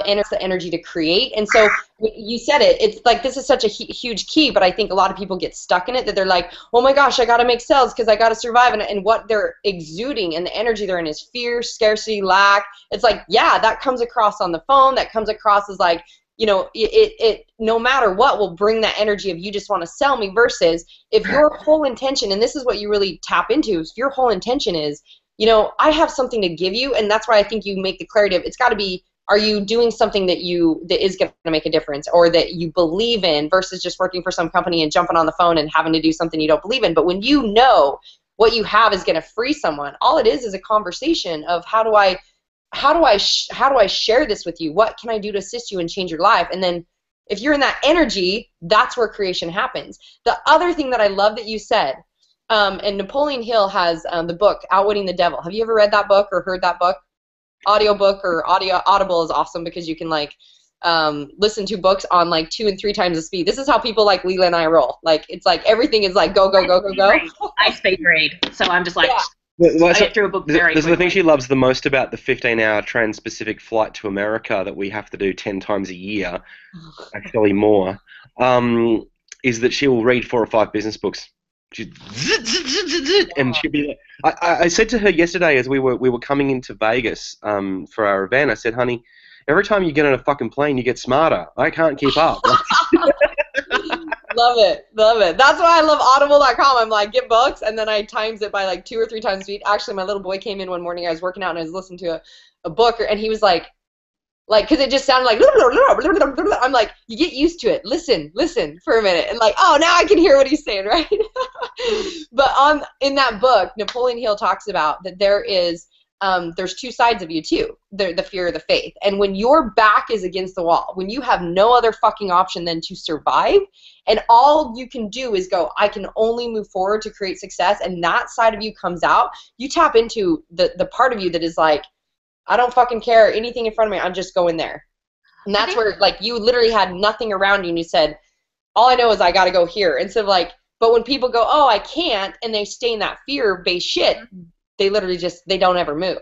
S2: and it's the energy to create. And so you said it. It's like this is such a huge key, but I think a lot of people get stuck in it, that they're like, oh my gosh, I got to make sales because I got to survive. And what they're exuding and the energy they're in is fear, scarcity, lack. It's like, yeah, that comes across on the phone. That comes across as like, it no matter what will bring that energy of you just want to sell me, versus if your whole intention, and this is what you really tap into, if your whole intention is, I have something to give you, and that's why I think you make the clarity of it's got to be Are you doing something that is going to make a difference, or that you believe in, versus just working for some company and jumping on the phone and having to do something you don't believe in? But when you know what you have is going to free someone, all it is a conversation of how do I share this with you? What can I do to assist you and change your life? And then if you're in that energy, that's where creation happens. The other thing that I love that you said, and Napoleon Hill has the book Outwitting the Devil. Have you ever read that book or heard that book? Audiobook or Audible is awesome because you can like listen to books on like 2 and 3 times the speed. This is how people like Leela and I roll. Like it's like everything is like go go go go go.
S3: I speed read, so I'm just like.
S2: Yeah.
S3: I get through a book very quickly.
S1: The thing she loves the most about the 15-hour trans-Pacific flight to America that we have to do 10 times a year, actually more, is that she will read 4 or 5 business books. And she'll be like, I said to her yesterday as we were coming into Vegas for our event, I said, honey, every time you get on a fucking plane, you get smarter. I can't keep up.
S2: Love it. Love it. That's why I love audible.com. I'm like, get books, and then I times it by like 2 or 3 times speed. Actually, my little boy came in one morning. I was working out, and I was listening to a book, and he was like, because it just sounded like, I'm like, you get used to it. Listen for a minute. And like, oh, now I can hear what he's saying, right? But in that book, Napoleon Hill talks about that there's 2 sides of you too, the fear or the faith. And when your back is against the wall, when you have no other fucking option than to survive, and all you can do is go, I can only move forward to create success, and that side of you comes out, you tap into the part of you that is like, I don't fucking care anything in front of me, I'm just going there. And that's where like you literally had nothing around you and you said, all I know is I gotta go here. Instead of like, but when people go, oh, I can't, and they stay in that fear-based shit, they literally they don't ever move.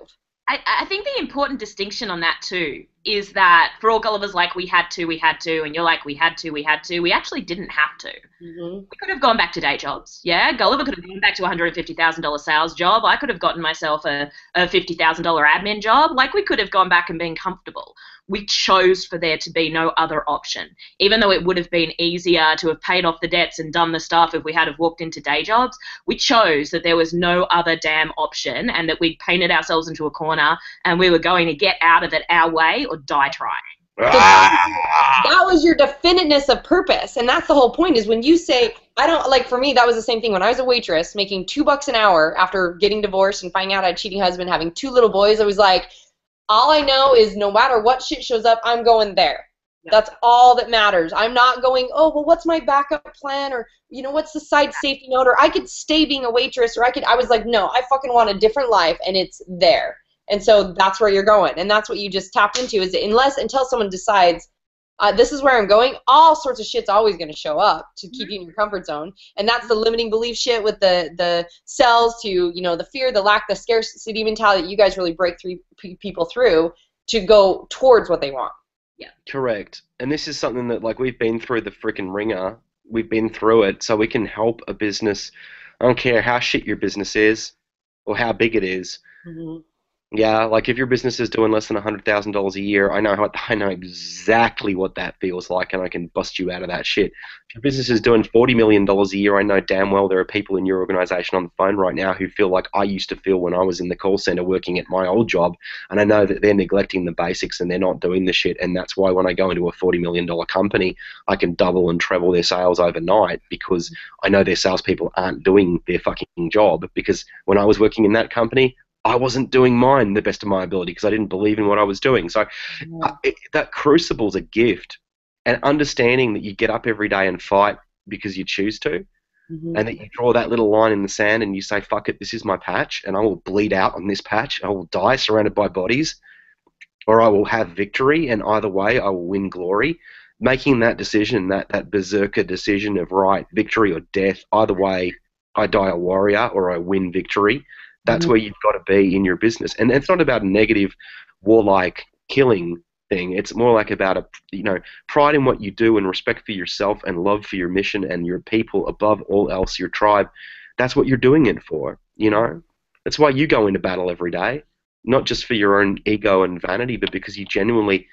S3: I think the important distinction on that too is that for all Gullivers like we had to, and you're like we had to, we actually didn't have to.
S2: Mm-hmm.
S3: We could have gone back to day jobs. Yeah, Gulliver could have gone back to a $150,000 sales job. I could have gotten myself a $50,000 admin job. Like we could have gone back and been comfortable. We chose for there to be no other option. Even though it would have been easier to have paid off the debts and done the stuff if we had have walked into day jobs, we chose that there was no other damn option and that we'd painted ourselves into a corner and we were going to get out of it our way or die trying.
S2: That was your definiteness of purpose, and that's the whole point, is when you say, I don't, like for me, that was the same thing. When I was a waitress making $2 an hour after getting divorced and finding out I had a cheating husband, having 2 little boys, I was like, all I know is no matter what shit shows up, I'm going there. Yep. That's all that matters. I'm not going, oh, well, what's my backup plan, or, what's the side safety note, or I could stay being a waitress, or I was like, no, I fucking want a different life, and it's there. And so that's where you're going, and that's what you just tapped into, is until someone decides, this is where I'm going, all sorts of shit's always going to show up to keep you in your comfort zone, and that's the limiting belief shit with the cells to, the fear, the lack, the scarcity mentality that you guys really break people through to go towards what they want.
S3: Yeah.
S1: Correct. And this is something that, like, we've been through the freaking ringer. We've been through it, so we can help a business. I don't care how shit your business is or how big it is.
S2: Mm-hmm.
S1: Yeah, like if your business is doing less than $100,000 a year, I know exactly what that feels like, and I can bust you out of that shit. If your business is doing $40 million a year, I know damn well there are people in your organization on the phone right now who feel like I used to feel when I was in the call center working at my old job, and I know that they're neglecting the basics and they're not doing the shit, and that's why when I go into a $40 million company, I can double and treble their sales overnight, because I know their salespeople aren't doing their fucking job, because when I was working in that company, I wasn't doing mine the best of my ability because I didn't believe in what I was doing. So that crucible's a gift, and understanding that you get up every day and fight because you choose to, and that you draw that little line in the sand and you say, fuck it, this is my patch, and I will bleed out on this patch. I will die surrounded by bodies, or I will have victory, and either way I will win glory. Making that decision, that berserker decision of right, victory or death, either way I die a warrior or I win victory. That's where you've got to be in your business. And it's not about a negative, warlike killing thing. It's more like about pride in what you do and respect for yourself and love for your mission and your people above all else, your tribe. That's what you're doing it for, That's why you go into battle every day, not just for your own ego and vanity, but because you genuinely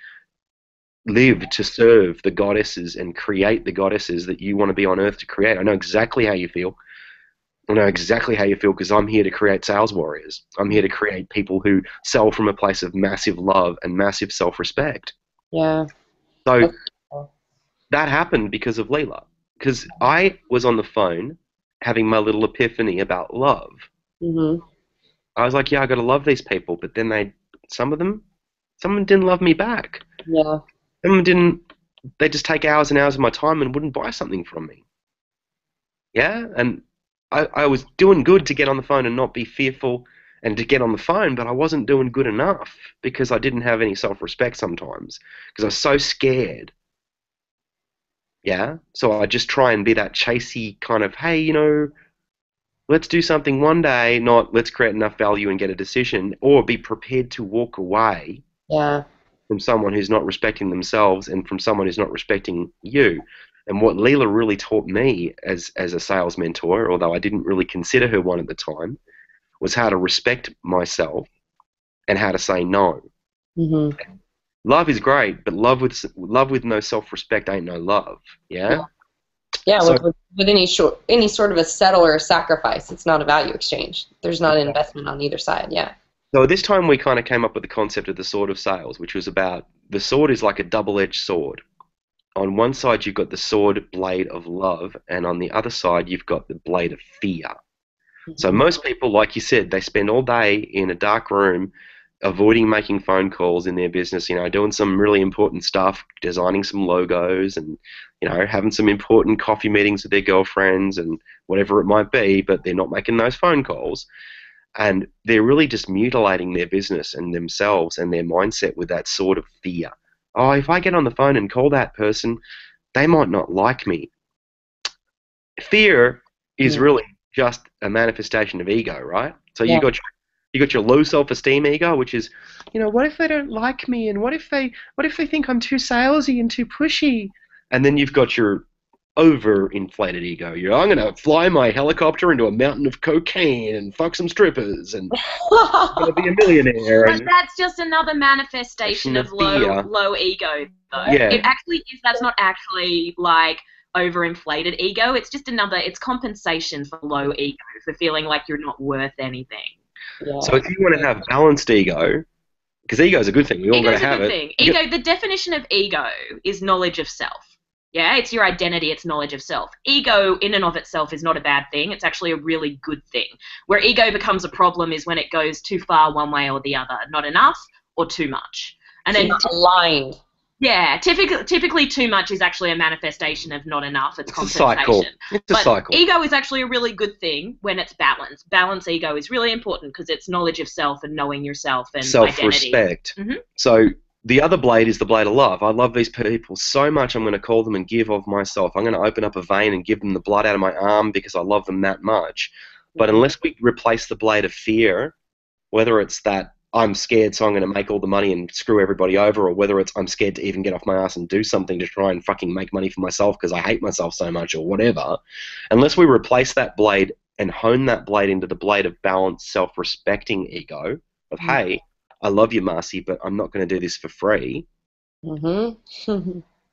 S1: live to serve the goddesses and create the goddesses that you want to be on earth to create. I know exactly how you feel. I know exactly how you feel because I'm here to create sales warriors. I'm here to create people who sell from a place of massive love and massive self-respect.
S2: Yeah.
S1: So
S2: That's cool.
S1: that happened because of Leela. Because I was on the phone having my little epiphany about love.
S2: Mhm.
S1: I was like, yeah, I got to love these people, but then some of them didn't love me back.
S2: Yeah.
S1: Some of them didn't. They just take hours and hours of my time and wouldn't buy something from me. Yeah, and I was doing good to get on the phone and not be fearful and to get on the phone, but I wasn't doing good enough because I didn't have any self-respect sometimes because I was so scared. Yeah, so I just try and be that chasey kind of, hey, let's do something one day, not let's create enough value and get a decision, or be prepared to walk away
S2: Yeah.
S1: from someone who's not respecting themselves and from someone who's not respecting you. And what Leela really taught me as a sales mentor, although I didn't really consider her one at the time, was how to respect myself and how to say no.
S2: Mhm.
S1: Love is great, but love with no self-respect ain't no love. Yeah.
S2: Yeah,
S1: So
S2: with any sort of a settle or a sacrifice, it's not a value exchange. There's not an investment on either side. Yeah.
S1: so this time we kind of came up with the concept of the sword of sales, which was about the sword is like a double-edged sword. On one side you've got the sword blade of love, and on the other side you've got the blade of fear. So
S2: Mhm.
S1: most people, like you said, they spend all day in a dark room avoiding making phone calls in their business, doing some really important stuff, designing some logos and, having some important coffee meetings with their girlfriends and whatever it might be, but they're not making those phone calls. And they're really just mutilating their business and themselves and their mindset with that sort of fear. Oh, if I get on the phone and call that person, they might not like me. Fear is
S2: Mhm.
S1: really just a manifestation of ego, right? So
S2: Yeah.
S1: you got your low self-esteem ego, which is, what if they don't like me, and what if they think I'm too salesy and too pushy? And then you've got your overinflated ego. I'm gonna fly my helicopter into a mountain of cocaine and fuck some strippers, and I'm gonna be a millionaire.
S3: But
S1: And
S3: that's just another manifestation
S1: of
S3: of
S1: fear.
S3: low ego, though.
S1: Yeah.
S3: It actually is. That's not actually like overinflated ego. It's just it's compensation for low ego, for feeling like you're not worth anything.
S1: So
S2: Yeah.
S1: if you want to have balanced ego, because ego is a good thing, we all got to
S3: Ego's a
S1: have
S3: good
S1: it.
S3: thing. The definition of ego is knowledge of self. Yeah, it's your identity, it's knowledge of self. Ego in and of itself is not a bad thing. It's actually a really good thing. Where ego becomes a problem is when it goes too far one way or the other, not enough or too much. And
S2: So
S3: then
S2: not aligned.
S3: yeah, typically too much is actually a manifestation of not enough. It's
S1: It's a cycle.
S3: compensation.
S1: It's a
S3: But
S1: cycle.
S3: ego is actually a really good thing when it's balanced. Balance ego is really important because it's knowledge of self and knowing yourself and identity.
S1: Self-respect.
S3: Mhm.
S1: So the other blade is the blade of love. I love these people so much, I'm going to call them and give of myself. I'm going to open up a vein and give them the blood out of my arm because I love them that much. But unless we replace the blade of fear, whether it's that I'm scared so I'm going to make all the money and screw everybody over, or whether it's I'm scared to even get off my ass and do something to try and fucking make money for myself because I hate myself so much or whatever, unless we replace that blade and hone that blade into the blade of balanced, self-respecting ego of, hey, I love you, Marci, but I'm not going to do this for free.
S2: Mhm.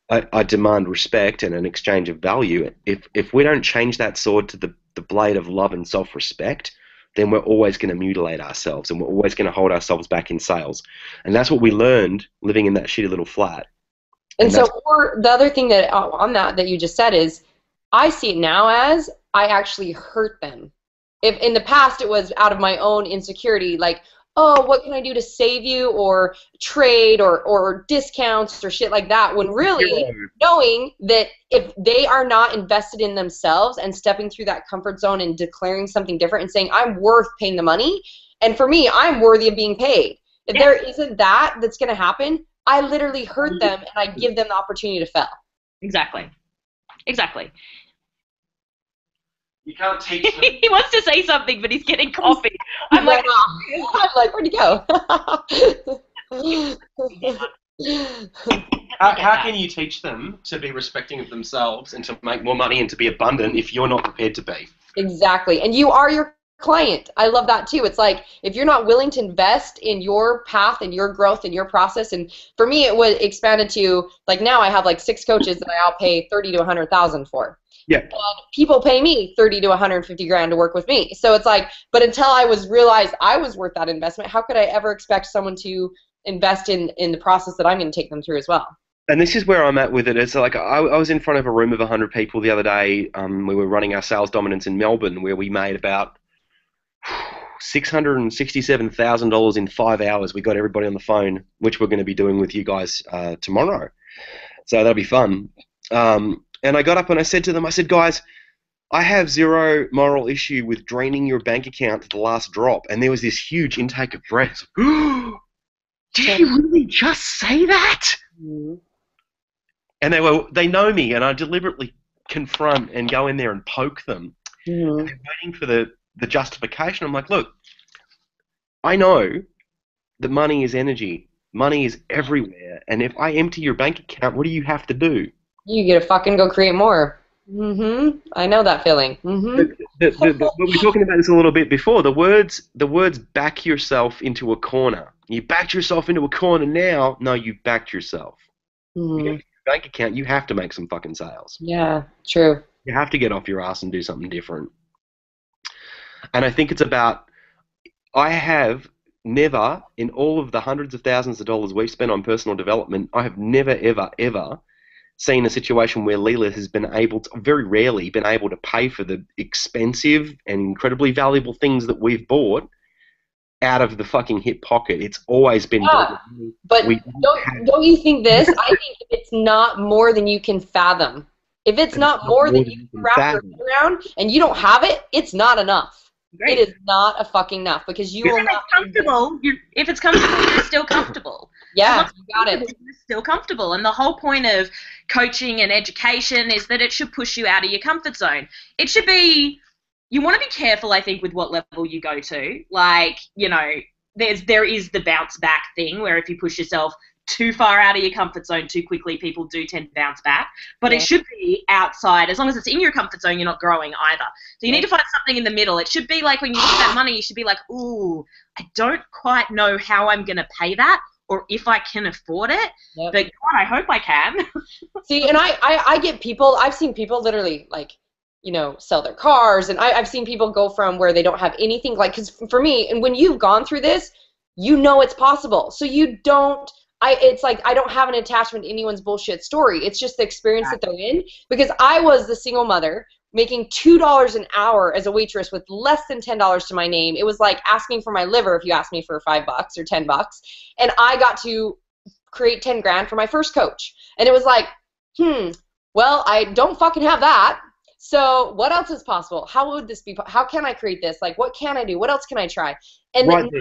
S1: I demand respect and an exchange of value. If we don't change that sword to the blade of love and self-respect, then we're always going to mutilate ourselves and we're always going to hold ourselves back in sales. And that's what we learned living in that shitty little flat.
S2: And so, or the other thing that on that you just said is, I see it now as I actually hurt them. If in the past it was out of my own insecurity, like, oh, what can I do to save you, or trade, or discounts, or shit like that, when really knowing that if they are not invested in themselves and stepping through that comfort zone and declaring something different and saying, I'm worth paying the money, and for me, I'm worthy of being paid. If there isn't that's going to happen, I literally hurt them and I give them the opportunity to fail.
S3: Exactly.
S1: You can't teach them.
S3: He wants to say something, but he's getting coffee. I'm like,
S2: where'd he go?
S1: How can you teach them to be respecting of themselves and to make more money and to be abundant if you're not prepared to be?
S2: Exactly. And you are your client. I love that too. It's like, if you're not willing to invest in your path and your growth and your process, and for me it was expanded to, like, now I have like 6 coaches that I'll pay $30,000 to $100,000 for.
S1: Yeah.
S2: And people pay me 30 to 150 grand to work with me. So it's like, but until I realized I was worth that investment, how could I ever expect someone to invest in the process that I'm going to take them through as well?
S1: And this is where I'm at with it. It's like I was in front of a room of 100 people the other day. We were running our sales dominance in Melbourne, where we made about $667,000 in 5 hours. We got everybody on the phone, which we're going to be doing with you guys tomorrow. So that'll be fun. And I got up and I said to them, I said, guys, I have zero moral issue with draining your bank account to the last drop. And there was this huge intake of breath. Did you really just say that?
S2: Mm-hmm.
S1: And they know me, and I deliberately confront and go in there and poke them.
S2: Mm-hmm.
S1: And they're waiting for the justification. I'm like, look, I know that money is energy. Money is everywhere. And if I empty your bank account, what do you have to do?
S2: You get to fucking go create more. Mm-hmm. I know that feeling. Mm-hmm.
S1: We were talking about this a little bit before. The words back yourself into a corner. You backed yourself into a corner now. No, you backed yourself.
S2: Mm-hmm.
S1: Bank account, you have to make some fucking sales.
S2: Yeah, true.
S1: You have to get off your ass and do something different. And I think it's about, I have never, in all of the hundreds of thousands of dollars we've spent on personal development, I have never, ever, ever seen a situation where Leela has been able to, very rarely been able to pay for the expensive and incredibly valuable things that we've bought out of the fucking hip pocket. It's always been.
S2: Yeah, but don't you think this? I think if it's not more than you can fathom, if it's not more than you can wrap your head around, and you don't have it, it's not enough. Great. It is not a fucking enough because you will not.
S3: If it's comfortable, you're still comfortable.
S2: Yeah, you got it.
S3: You're still comfortable, and the whole point of coaching and education is that it should push you out of your comfort zone. It should be. You want to be careful, I think, with what level you go to. Like, you know, there is the bounce back thing where if you push yourself too far out of your comfort zone too quickly, people do tend to bounce back. But it should be outside. As long as it's in your comfort zone, you're not growing either. So you need to find something in the middle. It should be like when you get that money, you should be like, ooh, I don't quite know how I'm going to pay that or if I can afford it. Yep. But God, I hope I can.
S2: See, and I get people, I've seen people literally like, you know, sell their cars, and I've seen people go from where they don't have anything, like, because for me, and when you've gone through this, you know it's possible. So you don't, it's like I don't have an attachment to anyone's bullshit story. It's just the experience that they're in, because I was the single mother making $2 an hour as a waitress with less than $10 to my name. It was like asking for my liver if you asked me for $5 or $10, and I got to create 10 grand for my first coach. And it was like, well, I don't fucking have that. So what else is possible? How would this be? How can I create this? Like, what can I do? What else can I try? And right,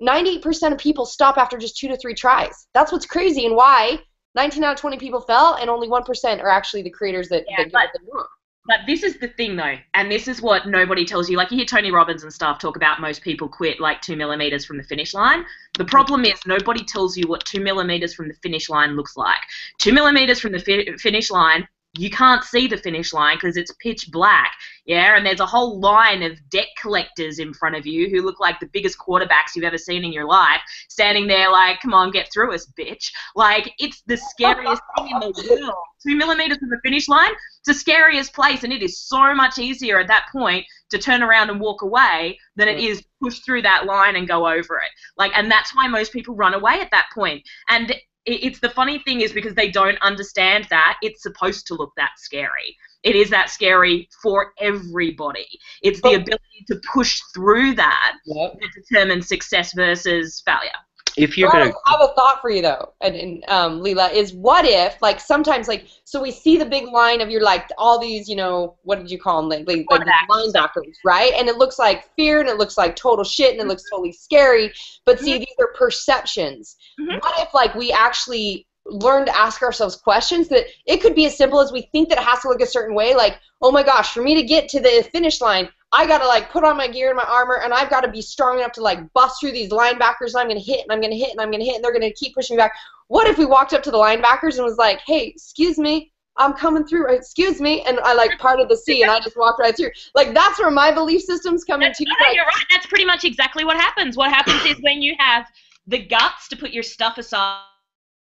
S2: 98% of people stop after just 2 to 3 tries. That's what's crazy, and why 19 out of 20 people fell, and only 1% are actually the creators that get what they want.
S3: But this is the thing, though, and this is what nobody tells you. Like, you hear Tony Robbins and stuff talk about most people quit like 2 millimeters from the finish line. The problem is nobody tells you what 2 millimeters from the finish line looks like. 2 millimeters from the finish line, you can't see the finish line because it's pitch black, yeah? And there's a whole line of debt collectors in front of you who look like the biggest quarterbacks you've ever seen in your life, standing there like, come on, get through us, bitch. Like, it's the scariest thing in the world. 2 millimeters from the finish line, it's the scariest place, and it is so much easier at that point to turn around and walk away than it is push through that line and go over it. Like, and that's why most people run away at that point. And it's the funny thing is because they don't understand that it's supposed to look that scary. It is that scary for everybody. It's the ability to push through that that determines success versus failure.
S1: If you're going to
S2: I have a thought for you though, and Leela, is what if, like, sometimes, like, so we see the big line of your, like, all these, you know, what did you call them, like linebackers, right? And it looks like fear, and it looks like total shit, and it looks totally scary. But see, these are perceptions. What if, like, we actually learn to ask ourselves questions that it could be as simple as we think that it has to look a certain way, like, oh my gosh, for me to get to the finish line, I gotta, like, put on my gear and my armor, and I've got to be strong enough to, like, bust through these linebackers, and I'm gonna hit, and I'm gonna hit, and I'm gonna hit, and they're gonna keep pushing me back. What if we walked up to the linebackers and was like, hey, excuse me, I'm coming through, excuse me, and I, like, parted the sea, and I just walked right through. Like, that's where my belief system's coming to.
S3: No, you're right. That's pretty much exactly what happens. What happens is when you have the guts to put your stuff aside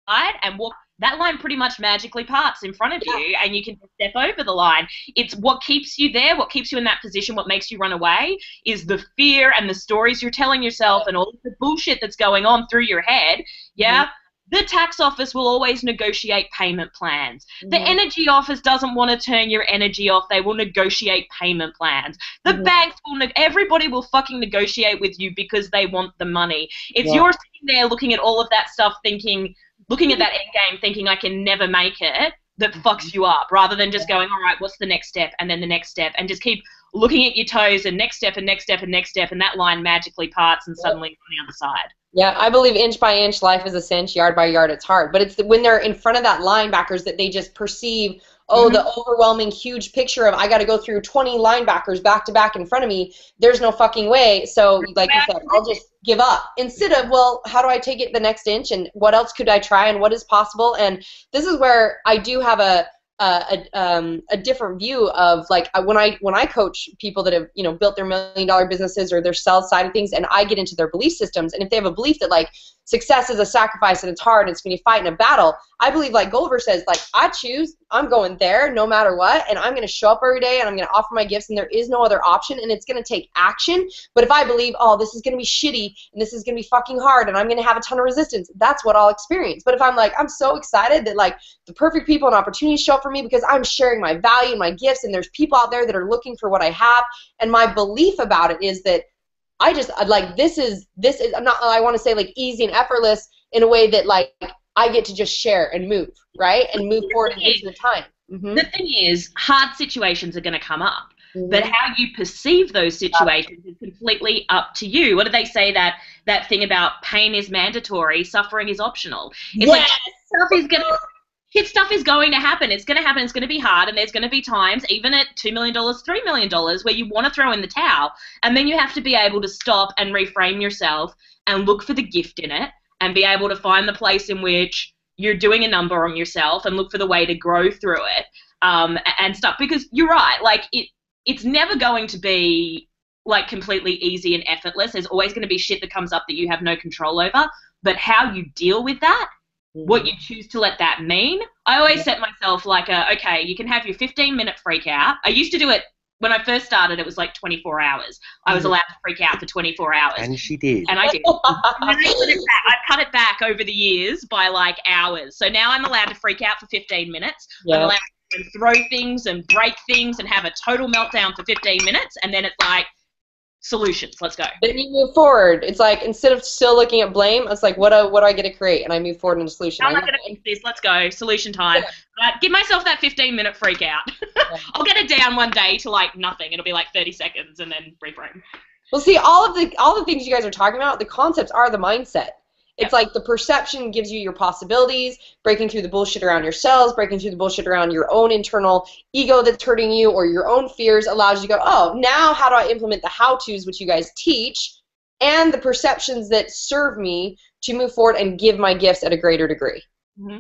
S3: and walk, that line pretty much magically parts in front of you, and you can step over the line. It's what keeps you there, what keeps you in that position, what makes you run away is the fear and the stories you're telling yourself and all of the bullshit that's going on through your head. Yeah. The tax office will always negotiate payment plans. The energy office doesn't want to turn your energy off. They will negotiate payment plans. The banks will, everybody will fucking negotiate with you because they want the money. It's you're sitting there looking at all of that stuff thinking, looking at that end game thinking I can never make it, that fucks you up, rather than just going, all right, what's the next step, and then the next step, and just keep looking at your toes and next step and next step and next step, and that line magically parts and suddenly you're on the other side.
S2: Yeah, I believe inch by inch, life is a cinch, yard by yard, it's hard. But it's when they're in front of that linebackers that they just perceive, oh, the overwhelming huge picture of I got to go through 20 linebackers back to back in front of me. There's no fucking way. So, like you said, I'll just give up. Instead of, well, how do I take it the next inch, and what else could I try, and what is possible? And this is where I do have a different view of, like, when I coach people that have, you know, built their $1 million businesses or their sales side of things, and I get into their belief systems, and if they have a belief that, like, success is a sacrifice and it's hard and it's going to fight in a battle, I believe, like Gulliver says, like, I choose, I'm going there no matter what, and I'm going to show up every day and I'm going to offer my gifts, and there is no other option, and it's going to take action. But if I believe, oh, this is going to be shitty and this is going to be fucking hard and I'm going to have a ton of resistance, that's what I'll experience. But if I'm like, I'm so excited that, like, the perfect people and opportunities show up for me because I'm sharing my value and my gifts, and there's people out there that are looking for what I have, and my belief about it is that I just, like, this is I'm not, I want to say, like, easy and effortless in a way that, like, I get to just share and move, right, and move forward into the time.
S3: The thing is, hard situations are going to come up, but how you perceive those situations is completely up to you. What do they say, that thing about pain is mandatory, suffering is optional? It's like stuff is going to happen. It's going to happen. It's going to be hard, and there's going to be times, even at $2 million, $3 million, where you want to throw in the towel, and then you have to be able to stop and reframe yourself and look for the gift in it, and be able to find the place in which you're doing a number on yourself and look for the way to grow through it, and stuff. Because you're right, like, it's never going to be, like, completely easy and effortless. There's always going to be shit that comes up that you have no control over, but how you deal with that, what you choose to let that mean. I always set myself like okay, you can have your 15-minute freak out. I used to do it when I first started. It was like 24 hours. I was allowed to freak out for 24 hours.
S1: And she did.
S3: And I did. And then I cut it back over the years by, like, hours. So now I'm allowed to freak out for 15 minutes. I'm allowed to throw things and break things and have a total meltdown for 15 minutes. And then it's like, solutions, let's go.
S2: Then you move forward. It's like, instead of still looking at blame, it's like, what do I get to create? And I move forward in a solution.
S3: I'm not going to fix this. Let's go. Solution time. Give myself that 15-minute freak out. I'll get it down one day to, like, nothing. It'll be like 30 seconds and then reframe.
S2: Well, see, all the things you guys are talking about, the concepts are the mindset. It's like the perception gives you your possibilities, breaking through the bullshit around yourselves, breaking through the bullshit around your own internal ego that's hurting you, or your own fears allows you to go, oh, now how do I implement the how-tos which you guys teach, and the perceptions that serve me to move forward and give my gifts at a greater degree.
S3: Yeah,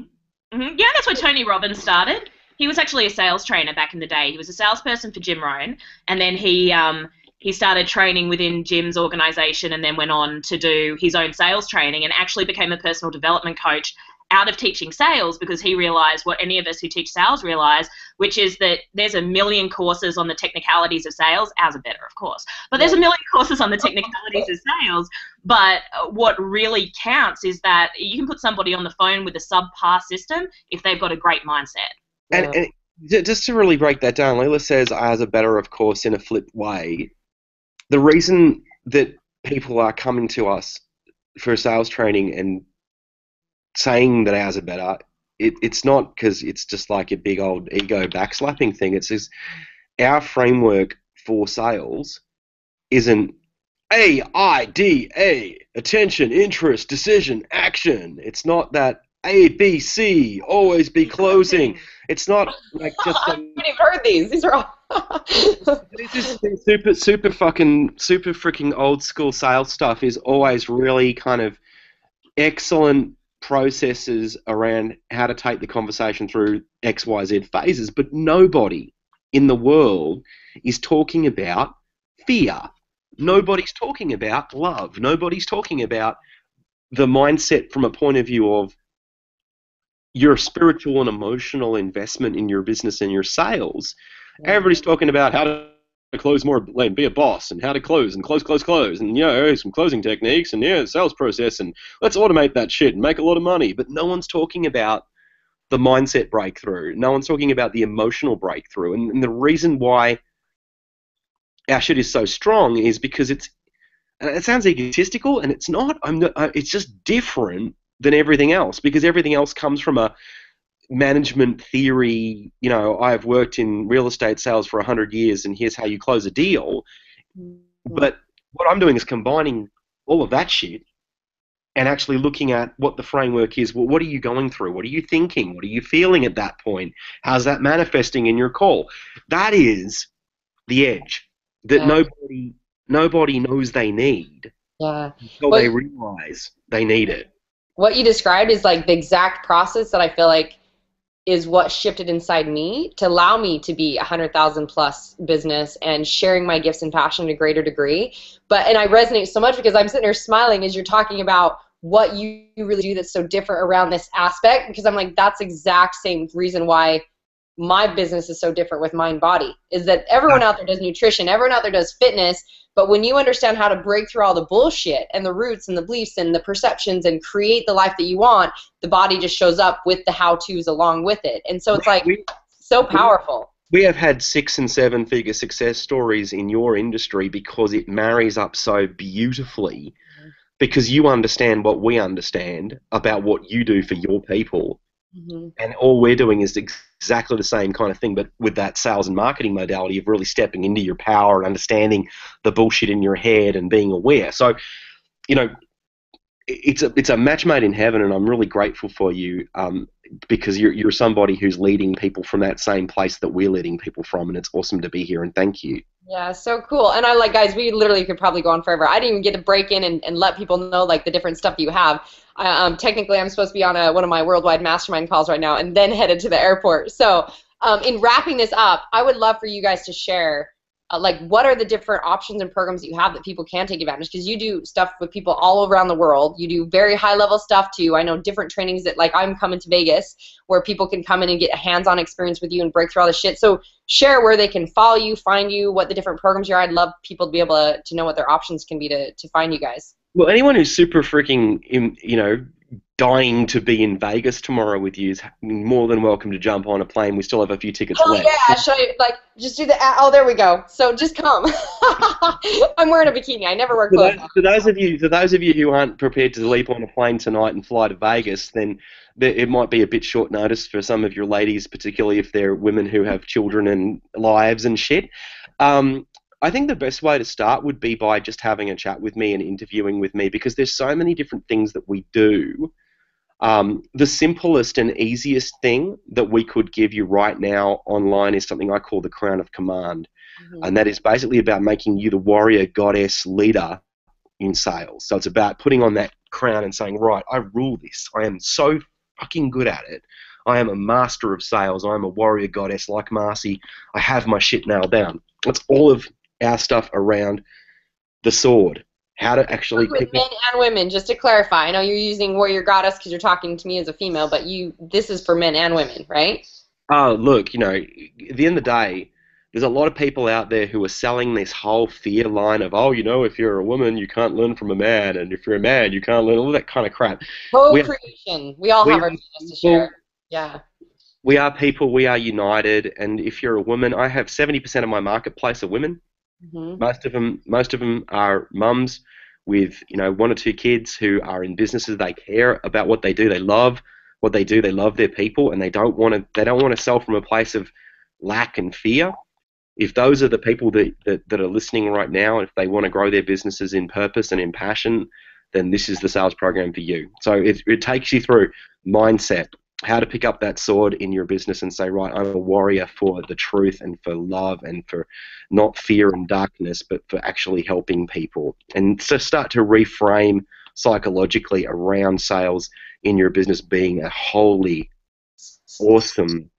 S3: that's where Tony Robbins started. He was actually a sales trainer back in the day. He was a salesperson for Jim Rohn, and then he started training within Jim's organization, and then went on to do his own sales training and actually became a personal development coach out of teaching sales, because he realized what any of us who teach sales realize, which is that there's a million courses on the technicalities of sales. Ours are better, of course, but there's a million courses on the technicalities of sales. But what really counts is that you can put somebody on the phone with a subpar system if they've got a great mindset.
S1: And just to really break that down, Leela says ours are better, of course, in a flipped way. The reason that people are coming to us for sales training and saying that ours are better, it's not because it's just like a big old ego backslapping thing. It's just our framework for sales isn't AIDA, attention, interest, decision, action. It's not that ABC, always be closing. It's not like just.
S2: I haven't even heard these. These are all.
S1: This super freaking old school sales stuff is always really kind of excellent processes around how to take the conversation through XYZ phases, but nobody in the world is talking about fear. Nobody's talking about love. Nobody's talking about the mindset from a point of view of your spiritual and emotional investment in your business and your sales. Everybody's talking about how to close more, like, be a boss, and how to close and close, and some closing techniques, and sales process, and let's automate that shit and make a lot of money. But no one's talking about the mindset breakthrough. No one's talking about the emotional breakthrough. And the reason why our shit is so strong is because and it sounds egotistical, and it's not. It's just different than everything else, because everything else comes from a management theory. I've worked in real estate sales for 100 years, and here's how you close a deal. But what I'm doing is combining all of that shit and actually looking at what the framework is. Well, what are you going through? What are you thinking? What are you feeling at that point? How's that manifesting in your call? That is the edge that nobody knows they need until they realize they need it.
S2: What you described is like the exact process that I feel like is what shifted inside me to allow me to be 100,000 plus business and sharing my gifts and passion to a greater degree. And I resonate so much because I'm sitting there smiling as you're talking about what you really do that's so different around this aspect, because I'm like, that's exact same reason why my business is so different with Mind Body, is that everyone out there does nutrition, everyone out there does fitness, but when you understand how to break through all the bullshit and the roots and the beliefs and the perceptions and create the life that you want, the body just shows up with the how-tos along with it. And so it's like so powerful.
S1: We have had 6- and 7-figure success stories in your industry because it marries up so beautifully, because you understand what we understand about what you do for your people. And all we're doing is exactly the same kind of thing, but with that sales and marketing modality of really stepping into your power and understanding the bullshit in your head and being aware. So, it's a match made in heaven, and I'm really grateful for you, because you're somebody who's leading people from that same place that we're leading people from, and it's awesome to be here, and thank you.
S2: Yeah, so cool. And guys, we literally could probably go on forever. I didn't even get to break in and let people know like the different stuff that you have. Technically, I'm supposed to be on one of my worldwide mastermind calls right now and then headed to the airport. So in wrapping this up, I would love for you guys to share like what are the different options and programs that you have that people can take advantage, because you do stuff with people all around the world. You do very high level stuff too. I know different trainings that, like, I'm coming to Vegas where people can come in and get a hands-on experience with you and break through all this shit. So share where they can follow you, find you, what the different programs are. I'd love people to be able to know what their options can be to find you guys.
S1: Well, anyone who's super freaking, dying to be in Vegas tomorrow with you is more than welcome to jump on a plane. We still have a few tickets left.
S2: Yeah, should I just do the? Oh, there we go. So just come. I'm wearing a bikini. I never wear clothes.
S1: For those of you who aren't prepared to leap on a plane tonight and fly to Vegas, then it might be a bit short notice for some of your ladies, particularly if they're women who have children and lives and shit. I think the best way to start would be by just having a chat with me and interviewing with me, because there's so many different things that we do. The simplest and easiest thing that we could give you right now online is something I call the Crown of Command. And that is basically about making you the warrior goddess leader in sales. So it's about putting on that crown and saying, right, I rule this. I am so fucking good at it. I am a master of sales. I am a warrior goddess like Marci. I have my shit nailed down. That's all of our stuff around the sword. How to actually
S2: with men and women, just to clarify. I know you're using warrior goddess because you're talking to me as a female, but this is for men and women, right?
S1: Oh, look, at the end of the day, there's a lot of people out there who are selling this whole fear line of, if you're a woman, you can't learn from a man, and if you're a man, you can't learn all that kind of crap.
S2: Co-creation. We all have our business to share. Yeah.
S1: We are people. We are united. And if you're a woman, I have 70% of my marketplace are women. Most of them are mums with 1 or 2 kids who are in businesses. They care about what they do. They love what they do. They love their people, and they don't want to sell from a place of lack and fear. If those are the people that are listening right now, if they want to grow their businesses in purpose and in passion, then this is the sales program for you. So it takes you through mindset, how to pick up that sword in your business and say, right, I'm a warrior for the truth and for love and for not fear and darkness, but for actually helping people. And so start to reframe psychologically around sales in your business being a holy, awesome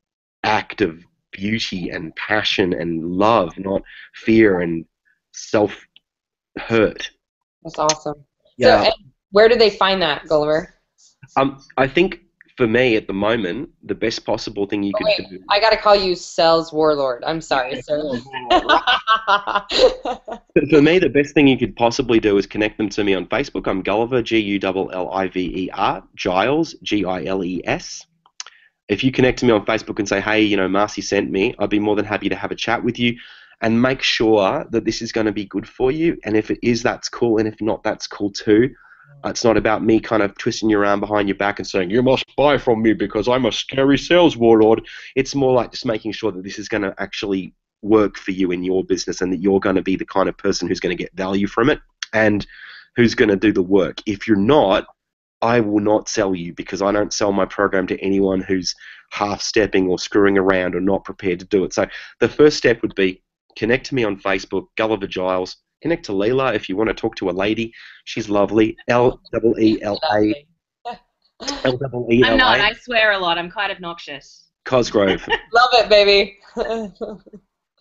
S1: act of beauty and passion and love, not fear and self-hurt.
S2: That's awesome.
S1: Yeah.
S2: So, where do they find that, Gulliver?
S1: I think for me at the moment, the best possible thing you could
S2: Wait,
S1: do.
S2: I gotta call you Sales Warlord. I'm sorry, sir.
S1: For me, the best thing you could possibly do is connect them to me on Facebook. I'm Gulliver, Gulliver, Giles, Giles. If you connect to me on Facebook and say, hey, you know, Marci sent me, I'd be more than happy to have a chat with you and make sure that this is going to be good for you. And if it is, that's cool. And if not, that's cool too. It's not about me kind of twisting your arm behind your back and saying, you must buy from me because I'm a scary sales warlord. It's more like just making sure that this is going to actually work for you in your business and that you're going to be the kind of person who's going to get value from it and who's going to do the work. If you're not, I will not sell you because I don't sell my program to anyone who's half-stepping or screwing around or not prepared to do it. So the first step would be connect to me on Facebook, Gulliver Giles. Connect to Leela if you want to talk to a lady. She's lovely. Leela. Leela.
S3: I'm not. I swear a lot. I'm quite obnoxious.
S1: Cosgrove.
S2: Love it, baby.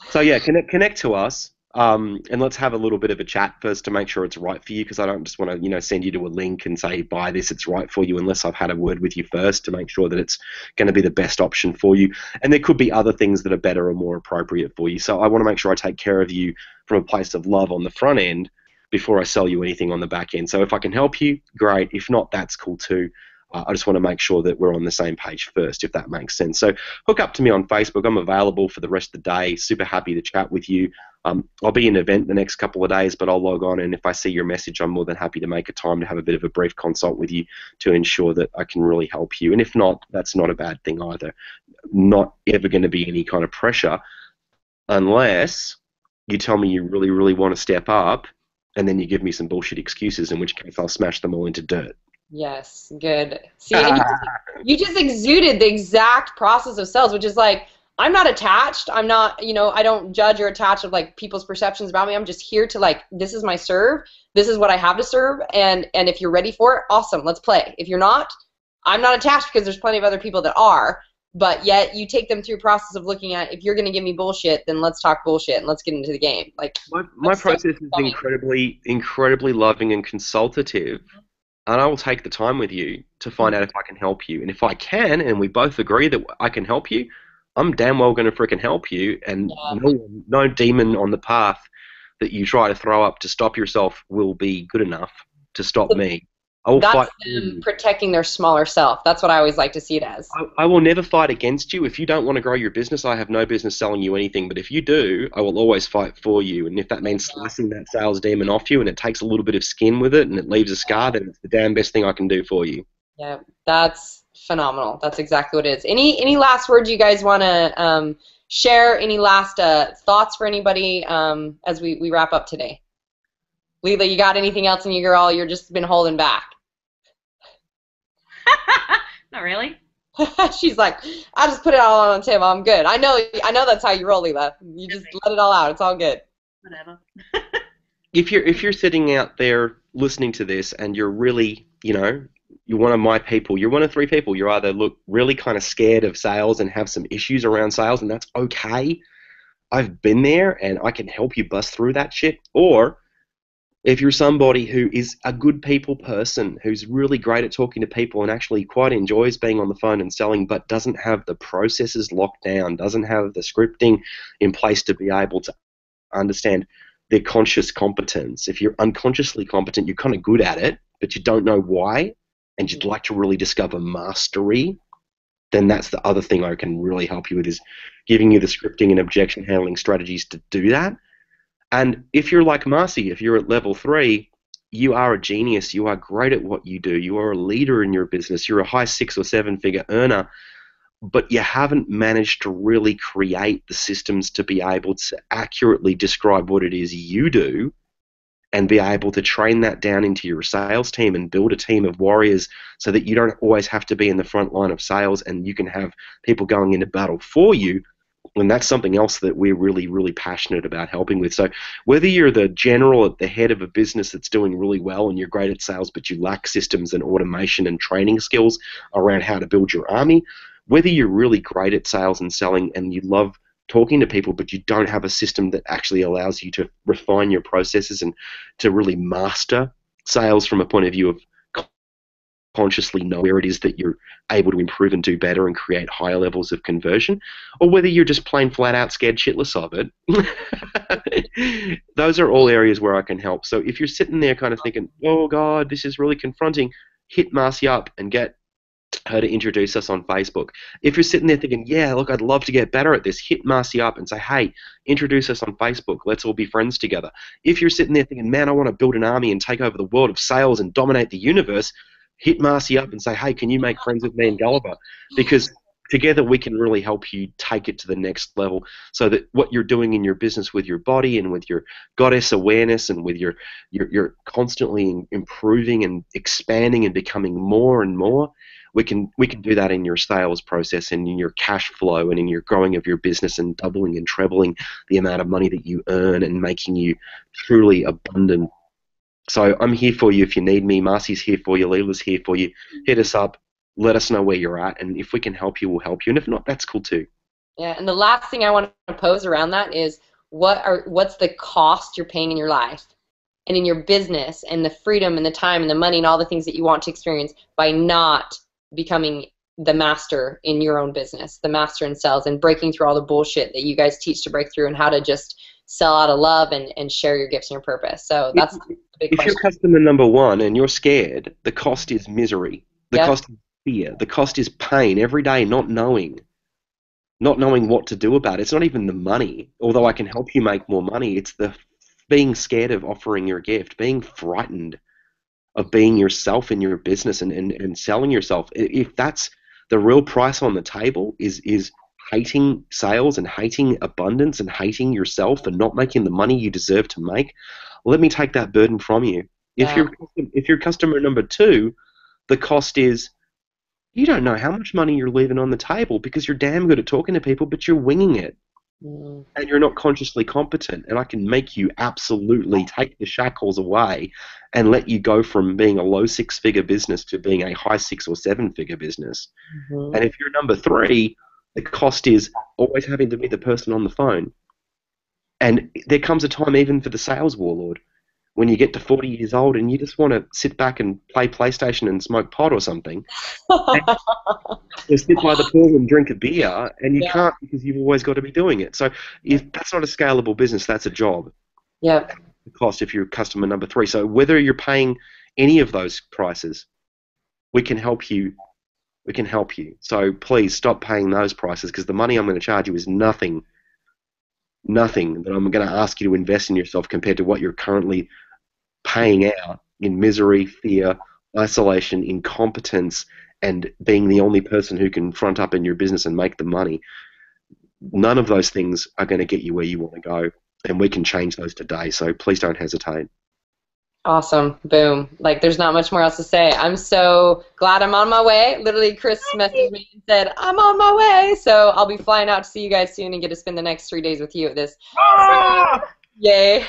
S1: So yeah, connect to us, and let's have a little bit of a chat first to make sure it's right for you. Because I don't just want to, you know, send you to a link and say buy this, it's right for you, unless I've had a word with you first to make sure that it's going to be the best option for you. And there could be other things that are better or more appropriate for you. So I want to make sure I take care of you from a place of love on the front end before I sell you anything on the back end. So if I can help you, great. If not, that's cool too. I just want to make sure that we're on the same page first, if that makes sense. So hook up to me on Facebook. I'm available for the rest of the day. Super happy to chat with you. I'll be in an event the next couple of days, but I'll log on, and if I see your message, I'm more than happy to make a time to have a bit of a brief consult with you to ensure that I can really help you. And if not, that's not a bad thing either. Not ever going to be any kind of pressure unless you tell me you really, really want to step up, and then you give me some bullshit excuses, in which case I'll smash them all into dirt.
S2: Yes, good. See, and you just exuded the exact process of sales, which is like, I'm not attached. I'm not, you know, I don't judge or attach of like people's perceptions about me. I'm just here to like, this is my serve. This is what I have to serve. And if you're ready for it, awesome, let's play. If you're not, I'm not attached because there's plenty of other people that are. But yet you take them through a process of looking at, if you're going to give me bullshit, then let's talk bullshit and let's get into the game. Like
S1: my process is incredibly loving and consultative. And I will take the time with you to find out if I can help you. And if I can, and we both agree that I can help you, I'm damn well going to freaking help you. And no demon on the path that you try to throw up to stop yourself will be good enough to stop me. I will
S2: That's
S1: fight
S2: them protecting their smaller self. That's what I always like to see it as.
S1: I will never fight against you. If you don't want to grow your business, I have no business selling you anything. But if you do, I will always fight for you. And if that means slicing that sales demon off you and it takes a little bit of skin with it and it leaves a scar, then it's the damn best thing I can do for you.
S2: Yeah, that's phenomenal. That's exactly what it is. Any last words you guys want to share? Any last thoughts for anybody as we wrap up today? Leela, you got anything else in you, girl? You're just been holding back.
S3: Not really.
S2: She's like, I just put it all on the table. I'm good. I know that's how you roll, Leela. You just let it all out. It's all good.
S3: Whatever.
S1: If you're sitting out there listening to this and you're really, you know, you're one of my people, you're one of three people. You're either really kind of scared of sales and have some issues around sales, and that's okay. I've been there and I can help you bust through that shit. Or if you're somebody who is a good people person, who's really great at talking to people and actually quite enjoys being on the phone and selling, but doesn't have the processes locked down, doesn't have the scripting in place to be able to understand their conscious competence. If you're unconsciously competent, you're kind of good at it, but you don't know why, and you'd like to really discover mastery, then that's the other thing I can really help you with, is giving you the scripting and objection handling strategies to do that. And if you're like Marci, if you're at level 3, you are a genius. You are great at what you do. You are a leader in your business. You're a high 6 or 7-figure earner, but you haven't managed to really create the systems to be able to accurately describe what it is you do and be able to train that down into your sales team and build a team of warriors so that you don't always have to be in the front line of sales and you can have people going into battle for you. And that's something else that we're really, really passionate about helping with. So whether you're the general at the head of a business that's doing really well and you're great at sales but you lack systems and automation and training skills around how to build your army, whether you're really great at sales and selling and you love talking to people but you don't have a system that actually allows you to refine your processes and to really master sales from a point of view of consciously know where it is that you're able to improve and do better and create higher levels of conversion, or whether you're just plain flat out scared shitless of it. Those are all areas where I can help. So if you're sitting there kind of thinking, oh God, this is really confronting, hit Marci up and get her to introduce us on Facebook. If you're sitting there thinking, yeah, look, I'd love to get better at this, hit Marci up and say, hey, introduce us on Facebook. Let's all be friends together. If you're sitting there thinking, man, I want to build an army and take over the world of sales and dominate the universe, hit Marci up and say, hey, can you make friends with me and Gulliver? Because together we can really help you take it to the next level, so that what you're doing in your business with your body and with your goddess awareness and with you're constantly improving and expanding and becoming more and more. We can do that in your sales process and in your cash flow and in your growing of your business and doubling and trebling the amount of money that you earn and making you truly abundant. So I'm here for you if you need me. Marci's here for you. Leela's here for you. Hit us up. Let us know where you're at. And if we can help you, we'll help you. And if not, that's cool too.
S2: Yeah, and the last thing I want to pose around that is what's the cost you're paying in your life and in your business and the freedom and the time and the money and all the things that you want to experience by not becoming the master in your own business, the master in sales, and breaking through all the bullshit that you guys teach to break through and how to just sell out of love and share your gifts and your purpose. So that's the big question.
S1: If you're customer number one and you're scared, the cost is misery. The cost is fear. The cost is pain every day, not knowing what to do about it. It's not even the money, although I can help you make more money. It's the being scared of offering your gift, being frightened of being yourself in your business and selling yourself. If that's the real price on the table, is hating sales and hating abundance and hating yourself and not making the money you deserve to make, let me take that burden from you.
S2: Yeah.
S1: If you're customer number two, the cost is you don't know how much money you're leaving on the table because you're damn good at talking to people, but you're winging it. And you're not consciously competent, and I can make you absolutely take the shackles away and let you go from being a low six-figure business to being a high six- or seven-figure business. And if you're number three, the cost is always having to be the person on the phone. And there comes a time even for the sales warlord when you get to 40 years old and you just want to sit back and play PlayStation and smoke pot or something. Or sit by the pool and drink a beer, and you can't because you've always got to be doing it. So if that's not a scalable business, that's a job.
S2: Yeah.
S1: The cost if you're customer number three. So whether you're paying any of those prices, we can help you. We can help you. So please stop paying those prices, because the money I'm going to charge you is nothing that I'm going to ask you to invest in yourself compared to what you're currently paying out in misery, fear, isolation, incompetence, and being the only person who can front up in your business and make the money. None of those things are going to get you where you want to go, and we can change those today, so please don't hesitate.
S2: Awesome. Boom. Like, there's not much more else to say. I'm so glad I'm on my way. Literally, Chris messaged me and said, I'm on my way. So I'll be flying out to see you guys soon and get to spend the next 3 days with you at this. Yay.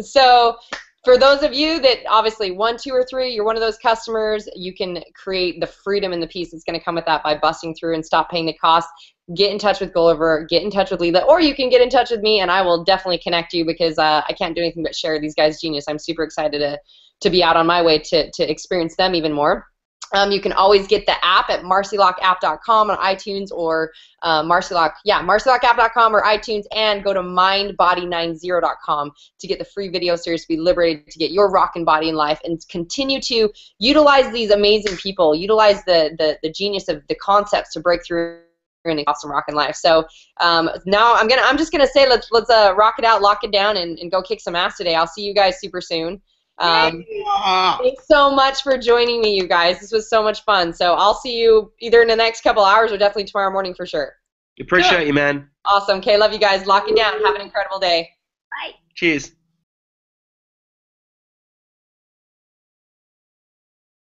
S2: So for those of you that obviously 1, 2, or 3, you're one of those customers, you can create the freedom and the peace that's going to come with that by busting through and stop paying the cost. Get in touch with Gulliver, get in touch with Leela, or you can get in touch with me and I will definitely connect you, because I can't do anything but share these guys' genius. I'm super excited to be out on my way to experience them even more. You can always get the app at marcilockapp.com on iTunes, or marcilockapp.com or iTunes, and go to mindbody90.com to get the free video series to be liberated, to get your rockin' body in life, and continue to utilize these amazing people, utilize the genius of the concepts to break through an awesome rockin' life. So now I'm just gonna say let's rock it out, lock it down, and go kick some ass today. I'll see you guys super soon. Thanks so much for joining me, you guys. This was so much fun. So I'll see you either in the next couple hours or definitely tomorrow morning for sure.
S1: Appreciate you, man.
S2: Awesome. Okay, love you guys. Lock it down. Have an incredible day.
S3: Bye.
S1: Cheers.